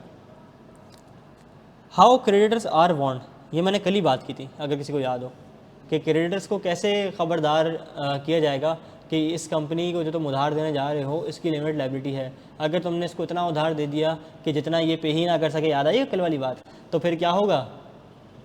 How creditors are warned, ये मैंने कल ही बात की थी, अगर किसी को याद हो, कि क्रेडिटर्स को कैसे खबरदार किया जाएगा कि इस कंपनी को जो तुम उधार देने जा रहे हो इसकी लिमिटेड लायबिलिटी है, अगर तुमने इसको इतना उधार दे दिया कि जितना ये पे ही ना कर सके, याद आई कल वाली बात, तो फिर क्या होगा,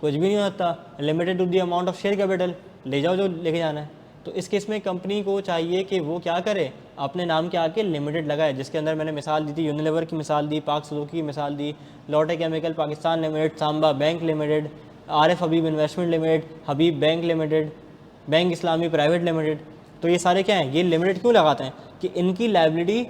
कुछ भी नहीं होता। Limited to the amount of share capital, ले जाओ जो लेके जाना है। तो इस केस में कंपनी को चाहिए कि वो क्या करे, अपने नाम के आके लिमिटेड लगाए, जिसके अंदर मैंने मिसाल दी थी, यूनिलीवर की मिसाल दी, पाक सुजुकी की मिसाल दी, Lotte chemical Pakistan limited, Samba bank limited, Arif Habib investment limited, Habib bank limited, bank Islami private limited. तो ये सारे क्या हैं, ये लिमिटेड क्यों लगाते हैं कि इनकी लायबिलिटी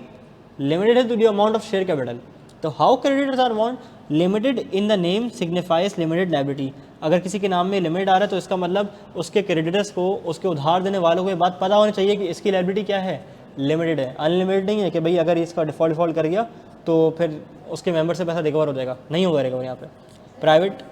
लिमिटेड है to the amount of share capital. तो how creditors are want, limited in the name signifies limited liability. अगर किसी के नाम में लिमिटेड आ रहा है तो इसका मतलब उसके क्रेडिटर्स को, उसके उधार देने वालों को ये बात पता होनी चाहिए कि इसकी लायबिलिटी क्या है, लिमिटेड है, अनलिमिटेड नहीं है कि भाई अगर इसका डिफ़ॉल्ट कर गया तो फिर उसके मेंबर से पैसा रिकवर हो जाएगा, नहीं होगा रिकवर यहाँ पे। प्राइवेट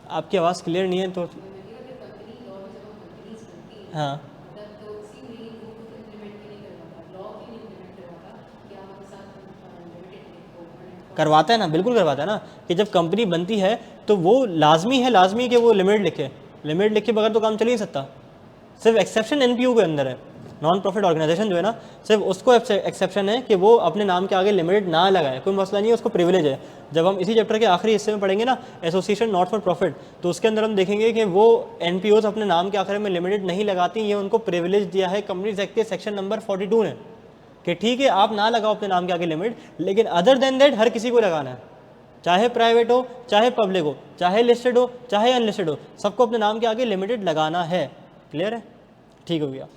आपकी आवाज़ क्लियर नहीं है तो हाँ, करवाता है ना, बिल्कुल करवाता है ना, कि जब कंपनी बनती है तो वो लाजमी कि वो लिमिट लिखे, लिमिट लिखे बगैर तो काम चल ही नहीं सकता। सिर्फ एक्सेप्शन NPO के अंदर है, नॉन प्रॉफिट ऑर्गेनाइजेशन जो है ना, सिर्फ उसको एक्सेप्शन है कि वो अपने नाम के आगे लिमिट ना लगाए, कोई मसला नहीं है, उसको प्रिविलेज है। जब हम इसी चैप्टर के आखिरी हिस्से में पढ़ेंगे ना, एसोसिएशन नॉट फॉर प्रॉफिट, तो उसके अंदर हम देखेंगे कि वो NPOs अपने नाम के आखिर में लिमिटेड नहीं लगाती, ये उनको प्रिविलेज दिया है कंपनीज एक्ट के सेक्शन नंबर 42 ने, कि ठीक है आप ना लगाओ अपने नाम के आगे लिमिट, लेकिन अदर देन दैट हर किसी को लगाना है, चाहे प्राइवेट हो, चाहे पब्लिक हो, चाहे लिस्टेड हो, चाहे अनलिस्टेड हो, सबको अपने नाम के आगे लिमिटेड लगाना है। क्लियर है, ठीक हो गया।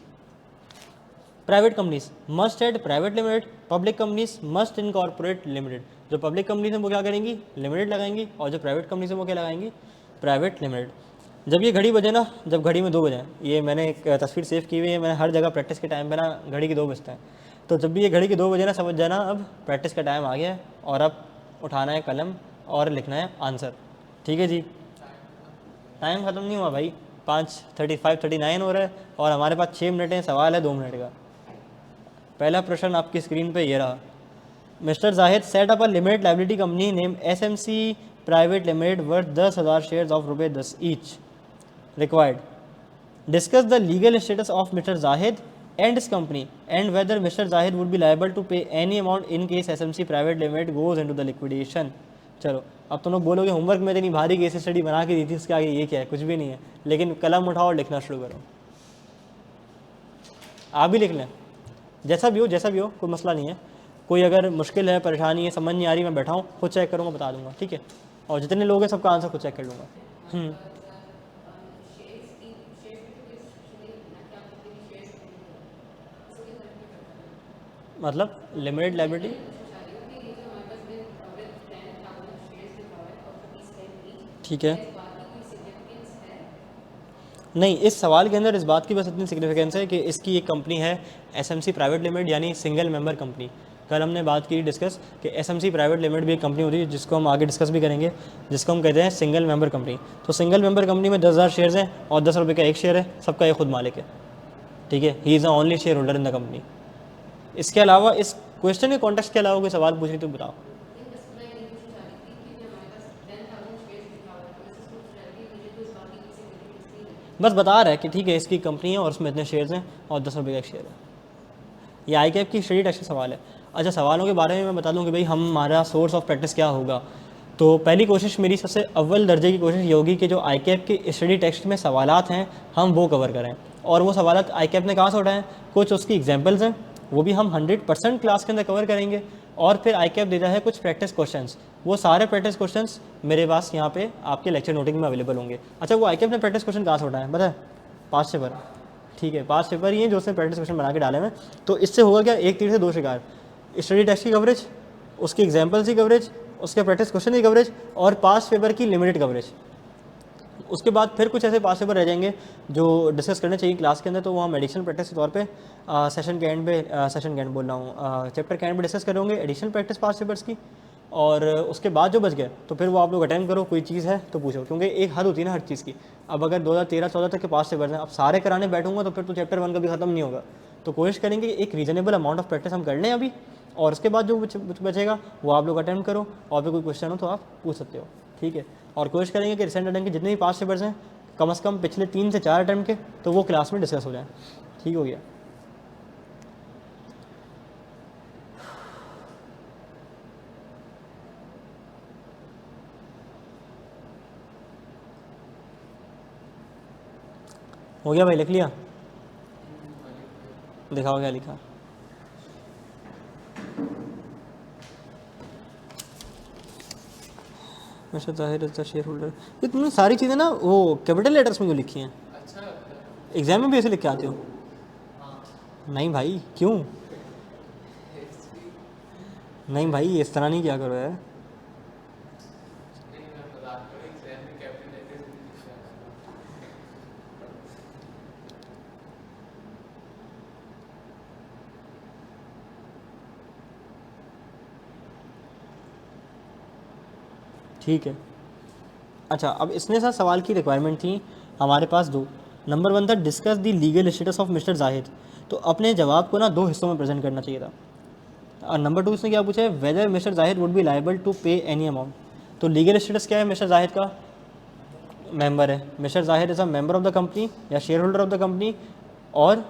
Private companies must add private limited, public companies must incorporate limited. जो पब्लिक कंपनीज हैं वो क्या करेंगी, लिमिटेड लगाएंगी, और जो प्राइवेट कंपनीज हैं वो क्या लगाएंगी, प्राइवेट लिमिटेड। जब ये घड़ी बजे ना, जब घड़ी में 2 बजे, ये मैंने एक तस्वीर सेव की हुई है, मैंने हर जगह प्रैक्टिस के टाइम पे ना घड़ी के 2 बजते हैं, तो जब भी ये घड़ी के 2 बजे ना, समझ जाना अब प्रैक्टिस का टाइम आ गया है और अब उठाना है कलम और लिखना है आंसर। ठीक है जी, टाइम ख़त्म नहीं हुआ भाई, 5:35-39 हो रहा है और हमारे पास 6 मिनट हैं, सवाल है 2 मिनट का। पहला प्रश्न आपकी स्क्रीन पे ये रहा, mister Zahid set up a limited liability company name SMC private limited worth 10,000 shares of ₹10 each required. Discuss the legal status of mister Zahid and इस company and whether mister Zahid would be liable to pay any amount in case SMC private limited goes into the liquidation. चलो अब तुम लोग बोलोगे होमवर्क में इतनी भारी केस स्टडी बना के दी थी, उसके आगे ये क्या है, कुछ भी नहीं है। लेकिन कलम उठाओ और लिखना शुरू करो, आप भी लिख लें, जैसा भी हो कोई मसला नहीं है। कोई अगर मुश्किल है, परेशानी है, समझ नहीं आ रही, मैं बैठा हूँ, खुद चेक करूँगा, बता दूंगा, ठीक है। और जितने लोग हैं सबका आंसर खुद चेक कर लूँगा। मतलब लिमिटेड लायबिलिटी ठीक है। नहीं, इस सवाल के अंदर इस बात की बस इतनी सिग्निफिकेंस है कि इसकी एक कंपनी है एसएमसी प्राइवेट लिमिटेड, यानी सिंगल मेंबर कंपनी। कल हमने बात की डिस्कस कि एसएमसी प्राइवेट लिमिटेड भी एक कंपनी होती है, जिसको हम आगे डिस्कस भी करेंगे, जिसको हम कहते हैं सिंगल मेंबर कंपनी। तो सिंगल मेंबर कंपनी में 10,000 शेयर्स हैं और 10 रुपये का एक शेयर है, सबका एक खुद मालिक है, ठीक है। He is the only share holder in the company. इसके अलावा इस क्वेश्चन के कॉन्टेक्स्ट के अलावा कोई सवाल पूछे तो बताओ। बस बता रहा है कि ठीक है इसकी कंपनी है और उसमें इतने शेयर्स हैं और 10 रुपये का एक शेयर है। ये आई कैप की स्टडी टेक्स्ट का सवाल है। अच्छा, सवालों के बारे में मैं बता दूं कि भाई हमारा सोर्स ऑफ प्रैक्टिस क्या होगा। तो पहली कोशिश मेरी, सबसे अव्वल दर्जे की कोशिश ये होगी कि जो आई कैप की स्टडी टेक्स्ट में सवालात हैं हम वो कवर करें। और वो सवालात आई कैप ने कहाँ से उठाए हैं, कुछ उसकी एग्जाम्पल्स हैं, वो भी हम 100% क्लास के अंदर कवर करेंगे। और फिर आई कैप देता है कुछ प्रैक्टिस क्वेश्चंस, वो सारे प्रैक्टिस क्वेश्चंस मेरे पास यहाँ पे आपके लेक्चर नोटिंग में अवेलेबल होंगे। अच्छा, वो आई कैप ने प्रैक्टिस क्वेश्चन कहाँ से उठाए हैं पता है? 5 पेपर, ठीक है, 5 पेपर ही हैं जो उसने प्रैक्टिस क्वेश्चन बना के डाले हैं। तो इससे होगा क्या, एक तीर से दो शिकार, स्टडी टेक्स्ट की कवरेज, उसकी एग्जाम्पल्स की कवरेज, उसके प्रैक्टिस क्वेश्चन की कवरेज और 5 पेपर की लिमिटेड कवरेज। उसके बाद फिर कुछ ऐसे 5 पेपर रह जाएंगे जो डिस्कस करने चाहिए क्लास के अंदर, तो वो हम एडिशनल प्रैक्टिस के तौर पे सेशन के एंड बोल रहा हूँ, चैप्टर के एंड पे डिस्कस करेंगे एडिशनल प्रैक्टिस 5 पेपर्स की। और उसके बाद जो बच गए तो फिर वो आप लोग अटेंड करो, कोई चीज़ है तो पूछो, क्योंकि एक हद होती है ना हर चीज़ की। अब अगर 2013-14 तक के 5 पेपर्स हैं, अब सारे कराने बैठूंगा तो फिर तो चैप्टर 1 कभी ख़त्म नहीं होगा। तो कोशिश करेंगे एक रीजनेबल अमाउंट ऑफ प्रैक्टिस हम कर लें अभी, और उसके बाद जो बचेगा वो आप लोग अटेंड करो, और फिर कोई क्वेश्चन हो तो आप पूछ सकते हो, ठीक है। और कोशिश करेंगे कि रिसेंट अटेम्प्ट के जितने भी 5 पेपर्स हैं कम से कम पिछले 3 से 4 अटेम्प्ट के, तो वो क्लास में डिस्कस हो जाए, ठीक हो गया। हो गया भाई, लिख लिया? दिखाओ क्या लिखा। मिस्टर जाहिर इज द शेयर होल्डर। ये तुमने सारी चीज़ें ना वो कैपिटल लेटर्स में क्यों लिखी हैं? अच्छा एग्जाम में भी ऐसे लिख के आते हो? हाँ। नहीं भाई, क्यों? नहीं भाई, इस तरह नहीं किया करो यार। नहीं, मैं मजाक कर रहा हूँ, एग्जाम में कैपिटल लेटर्स में लिखा है। ठीक है। अच्छा, अब इसने साथ सवाल की रिक्वायरमेंट थी हमारे पास 2। नंबर 1 था discuss the legal status of mister Zahid. तो अपने जवाब को ना 2 हिस्सों में प्रेजेंट करना चाहिए था। और नंबर 2 इसने क्या पूछा है, whether mister Zahid would be liable to pay any amount. तो लीगल स्टेटस क्या है, मिस्टर जाहिद का मेंबर है, mister Zahid is a member of the company या share holder of the company, और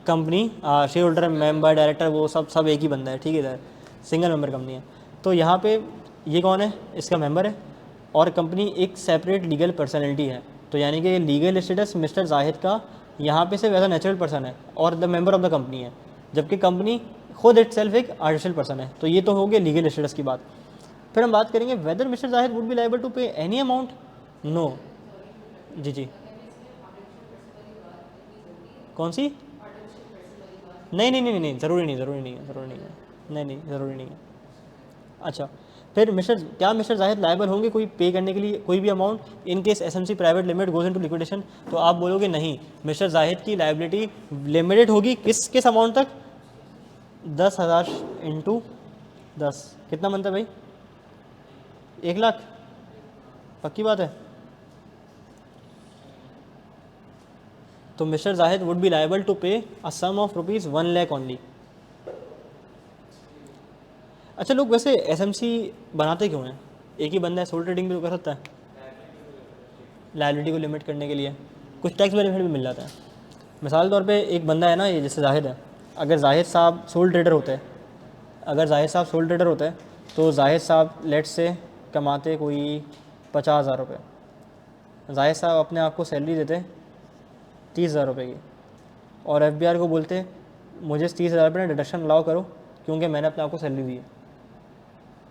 company share holder, member, director, वो सब एक ही बंदा है, ठीक है, इधर सिंगल मेंबर कंपनी है। तो यहाँ पे ये कौन है, इसका मेंबर है, और कंपनी एक सेपरेट लीगल पर्सनैलिटी है। तो यानी कि लीगल स्टेटस मिस्टर जाहिद का यहाँ पे सिर्फ एज अ नेचुरल पर्सन है और the member of the company है, जबकि कंपनी खुद इट सेल्फ एक आर्टिफिशियल पर्सन है। तो ये तो हो गया लीगल स्टेटस की बात। फिर हम बात करेंगे whether mister Zahid would be liable to pay any amount. No, जी कौन सी? नहीं, ज़रूरी नहीं है, नहीं ज़रूरी नहीं है। अच्छा, फिर मिस्टर जाहिद लायबल होंगे कोई पे करने के लिए कोई भी amount in case SMC private limited goes into liquidation. तो आप बोलोगे नहीं, मिस्टर जाहिद की लायबिलिटी लिमिटेड होगी किस अमाउंट तक, 10,000 इंटू 10 कितना बनता है भाई, 1 लाख, पक्की बात है। तो mister Zahid would be liable to pay a sum of ₹1 lakh only. अच्छा, लोग वैसे एसएमसी बनाते क्यों हैं? एक ही बंदा है, सोल ट्रेडिंग भी तो कर सकता है लायबिलिटी को लिमिट करने के लिए। कुछ टैक्स बेनिफिट भी मिल जाता है। मिसाल के तौर पे एक बंदा है ना, ये जैसे जाहिद है, अगर जाहिद साहब सोल ट्रेडर होते हैं, अगर जाहिद साहब सोल ट्रेडर होते हैं तो जाहिद साहब लेट से कमाते कोई 50,000 रुपये। जाहिद साहब अपने आप को सैलरी देते 30,000 रुपये की, और FBR को बोलते मुझे 30,000 रुपये डिडक्शन अलाउ करो क्योंकि मैंने अपने आप को सैलरी दी है।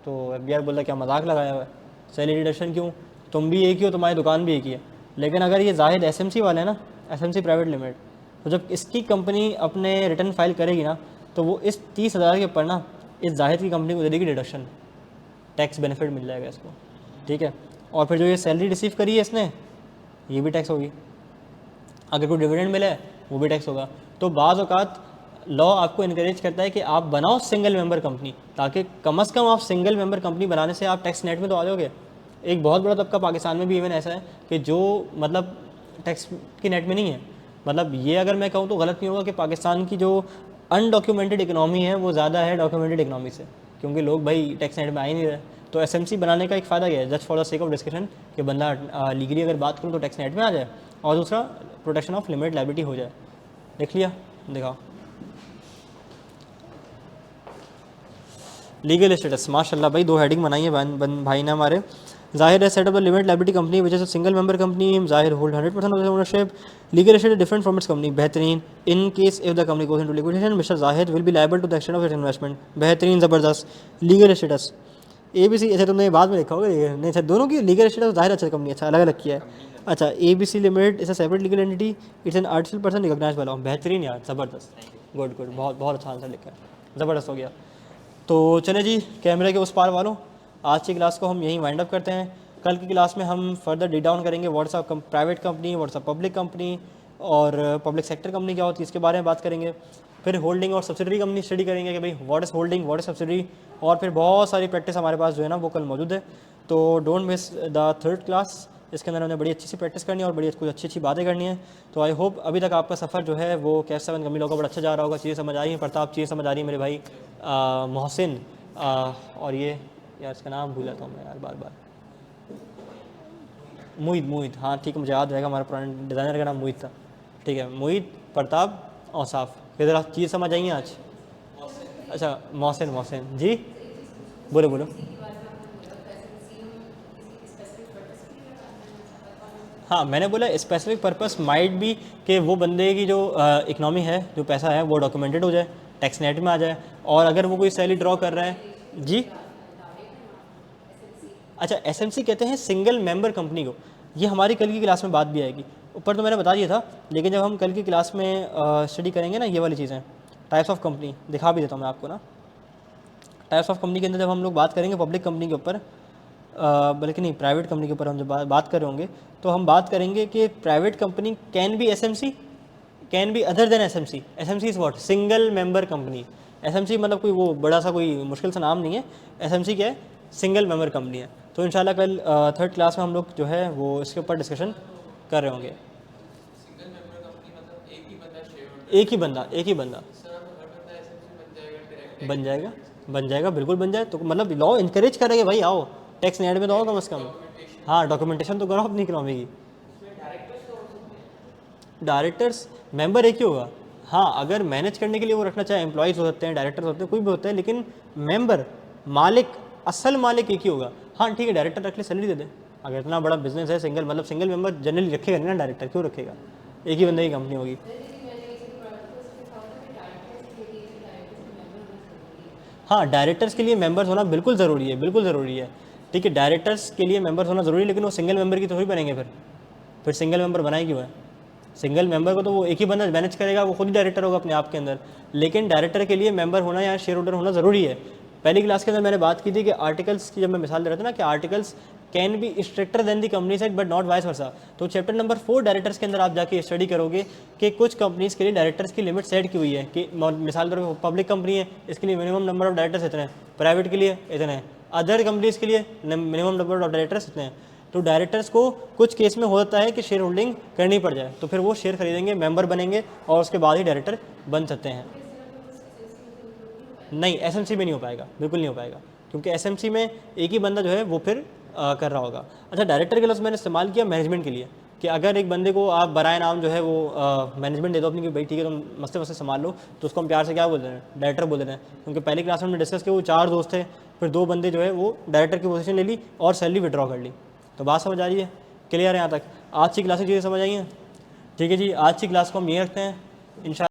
तो FBR बोलता क्या मजाक लगाया हुआ है, सैलरी डिडक्शन क्यों, तुम भी एक ही हो, तुम्हारी दुकान भी एक ही है। लेकिन अगर ये जाहिद SMC वाले हैं ना, SMC प्राइवेट लिमिटेड, तो जब इसकी कंपनी अपने रिटर्न फाइल करेगी ना, तो वो इस 30,000 के ऊपर ना इस जाहिद की कंपनी को दे देगी डिडक्शन, टैक्स बेनिफिट मिल जाएगा इसको, ठीक है। और फिर जो ये सैलरी रिसीव करी है इसने, ये भी टैक्स होगी। अगर कोई डिविडेंड मिले वो भी टैक्स होगा। तो बाज़ औक़ात लॉ आपको इनकरेज करता है कि आप बनाओ सिंगल मेंबर कंपनी, ताकि कम से कम आप सिंगल मेंबर कंपनी बनाने से आप टैक्स नेट में तो आ जाओगे। एक बहुत बड़ा तबका पाकिस्तान में भी इवन ऐसा है कि जो मतलब टैक्स की नेट में नहीं है। मतलब ये अगर मैं कहूँ तो गलत नहीं होगा कि पाकिस्तान की जो अनडॉक्यूमेंटेड इकनॉमी है वो ज़्यादा है डॉक्यूमेंटेड इकनॉमी से, क्योंकि लोग भाई टैक्स नेट में आ ही नहीं रहे। तो SMC बनाने का एक फ़ायदा क्या है, just for the sake of discussion, कि बंदा लीगली अगर बात करूँ तो टैक्स नेट में आ जाए, और दूसरा प्रोटेक्शन ऑफ लिमिट लायबिलिटी हो जाए। देख लिया, दिखाओ लीगल स्टेटस, माशाल्लाह भाई 2 हेडिंग बनाई है भाई ने हमारे। जाहिर है set up the limit liability company which is a single member company, Zahid hold 100% of the ownership, legal status different from its company, बेहतरीन। In case if the company goes into liquidation mister Zahid will be liable to the extent of its investment, बेहतरीन, ज़बरदस्त। लीगल स्टेटस ABC, अच्छा तुमने बाद में देखा होगा नहीं, अच्छा दोनों की लीगल स्टेटस जाहिर अच्छा कंपनी, अच्छा अलग अलग किया है। अच्छा ABC limited is a separate legal entity, it's an artificial person recognise वाला, बेहतरीन यार, ज़बरदस्त, गुड गुड, बहुत बहुत अच्छा आंसर लिखा है, ज़बरदस्त हो गया। तो चले जी कैमरे के उस पार वालों, आज की क्लास को हम यहीं वाइंड अप करते हैं। कल की क्लास में हम फर्दर डीप डाउन करेंगे what's a private company, what's a public company और पब्लिक सेक्टर कंपनी क्या होती है इसके बारे में बात करेंगे। फिर होल्डिंग और सब्सिडरी कंपनी स्टडी करेंगे कि भाई what is holding, what is subsidiary, और फिर बहुत सारी प्रैक्टिस हमारे पास जो है ना वो कल मौजूद है। तो don't miss the third class, इसके अंदर हमने बड़ी अच्छी सी प्रैक्टिस करनी है और बड़ी कुछ अच्छी अच्छी बातें करनी है। तो आई होप अभी तक आपका सफ़र जो है वो कैश 7 कंपनी लोगों का बड़ा अच्छा जा रहा होगा, चीज़ें समझ आ रही हैं। प्रताप चीज़ें समझ आ रही है मेरे भाई मोहसिन, और ये यार इसका नाम भूल जाता हूँ मैं यार बार बार, मुईद, हाँ ठीक है मुझे याद रहेगा, हमारा पुराने डिज़ाइनर का नाम मुईद था, ठीक है। मुईद, प्रताप, औसाफ, किधर आप चीज़ समझ आई हैं आज? अच्छा मोहसिन जी, बोलो। हाँ मैंने बोला स्पेसिफिक पर्पस माइट भी कि वो बंदे की जो इकनॉमी है, जो पैसा है वो डॉक्यूमेंटेड हो जाए, टैक्स नेट में आ जाए, और अगर वो कोई सैलरी ड्रॉ कर रहा है जी। अच्छा SMC कहते हैं सिंगल मेंबर कंपनी को, ये हमारी कल की क्लास में बात भी आएगी। ऊपर तो मैंने बता दिया था, लेकिन जब हम कल की क्लास में स्टडी करेंगे ना ये वाली चीज़ें, टाइप्स ऑफ कंपनी दिखा भी देता हूँ मैं आपको ना। टाइप्स ऑफ कंपनी के अंदर जब हम लोग बात करेंगे पब्लिक कंपनी के ऊपर, बल्कि नहीं प्राइवेट कंपनी के ऊपर हम जब बात कर रहे होंगे, तो हम बात करेंगे कि private company can be SMC, can be other than SMC। SMC is what, single member company. SMC मतलब कोई वो बड़ा सा कोई मुश्किल सा नाम नहीं है, SMC क्या है, सिंगल मेंबर कंपनी है। तो इंशाल्लाह कल थर्ड क्लास में हम लोग जो है वो इसके ऊपर डिस्कशन कर रहे होंगे। सिंगल मेंबर कंपनी मतलब एक ही बंदा शेयर होल्डर, एक ही बंदा सर अब हर बंदा SMC बन जाएगा डायरेक्ट, बन जाएगा, बिल्कुल बन जाए। तो मतलब लॉ इनकरेज करेंगे भाई आओ टैक्स नेट में तो आओ कम से कम, हाँ डॉक्यूमेंटेशन तो करो अपनी इकनॉमी की। डायरेक्टर्स मेंबर एक ही होगा, हाँ अगर मैनेज करने के लिए वो रखना चाहे एम्प्लॉयज़ हो सकते हैं, डायरेक्टर्स होते हैं, कोई भी होता है, लेकिन मेंबर मालिक असल मालिक एक ही होगा। हाँ ठीक है डायरेक्टर रख ले, सैलरी दे दे, अगर इतना बड़ा बिजनेस है सिंगल मतलब सिंगल मेंबर जनरली रखेगा नहीं ना, डायरेक्टर क्यों रखेगा, एक ही बंदे की कंपनी होगी। हाँ डायरेक्टर्स के लिए मेंबर्स होना बिल्कुल ज़रूरी है, बिल्कुल ज़रूरी है, ठीक है। डायरेक्टर्स के लिए मेंबर्स होना ज़रूरी है, लेकिन वो सिंगल मेंबर की तो ही बनेंगे, फिर सिंगल मेंबर बनाए क्यों है? सिंगल मेंबर को तो वो एक ही बंदा मैनेज करेगा, वो खुद ही डायरेक्टर होगा अपने आप के अंदर, लेकिन डायरेक्टर के लिए मेंबर होना या शेयर होल्डर होना ज़रूरी है। पहली क्लास के अंदर मैंने बात की थी कि आर्टिकल्स की जब मैं मिसाल दे रहा था ना कि articles can be stricter than the company side but not vice versa. तो चैप्टर नंबर 4 डायरेक्टर्स के अंदर आप जाके स्टडी करोगे कि कुछ कंपनीज़ के लिए डायरेक्टर्स की लिमिट सेट की हुई है कि मिसाल के तौर पर पब्लिक कंपनी है, इसके लिए मिनिमम नंबर ऑफ डायरेक्टर्स इतने हैं, प्राइवेट के लिए इतने हैं, अदर कंपनीज़ के लिए मिनिमम नंबर ऑफ डायरेक्टर्स इतने हैं। तो डायरेक्टर्स को कुछ केस में हो जाता है कि शेयर होल्डिंग करनी पड़ जाए, तो फिर वो शेयर खरीदेंगे, मेंबर बनेंगे और उसके बाद ही डायरेक्टर बन सकते हैं। नहीं SMC में नहीं हो पाएगा, बिल्कुल नहीं हो पाएगा, क्योंकि SMC में एक ही बंदा जो है वो फिर कर रहा होगा। अच्छा डायरेक्टर के लफ्ज़ मैंने इस्तेमाल किया मैनेजमेंट के लिए कि अगर एक बंदे को आप बराए नाम जो है वो मैनेजमेंट दे दो अपनी कि भाई ठीक है तुम मस्ते मस्ते संभाल लो, तो उसको हम प्यार से क्या बोलते हैं, डायरेक्टर बोलते हैं। क्योंकि पहले क्लास में हमने डिस्कस किया वो 4 दोस्त थे, फिर 2 बंदे जो है वो डायरेक्टर की पोजीशन ले ली और सैलरी विड्रॉ कर ली। तो बात समझ आ रही है, क्लियर है यहाँ तक? आज की क्लास की चीज़ें समझ आई हैं? ठीक है जी, आज की क्लास को हम यहीं रखते हैं इंशाल्लाह।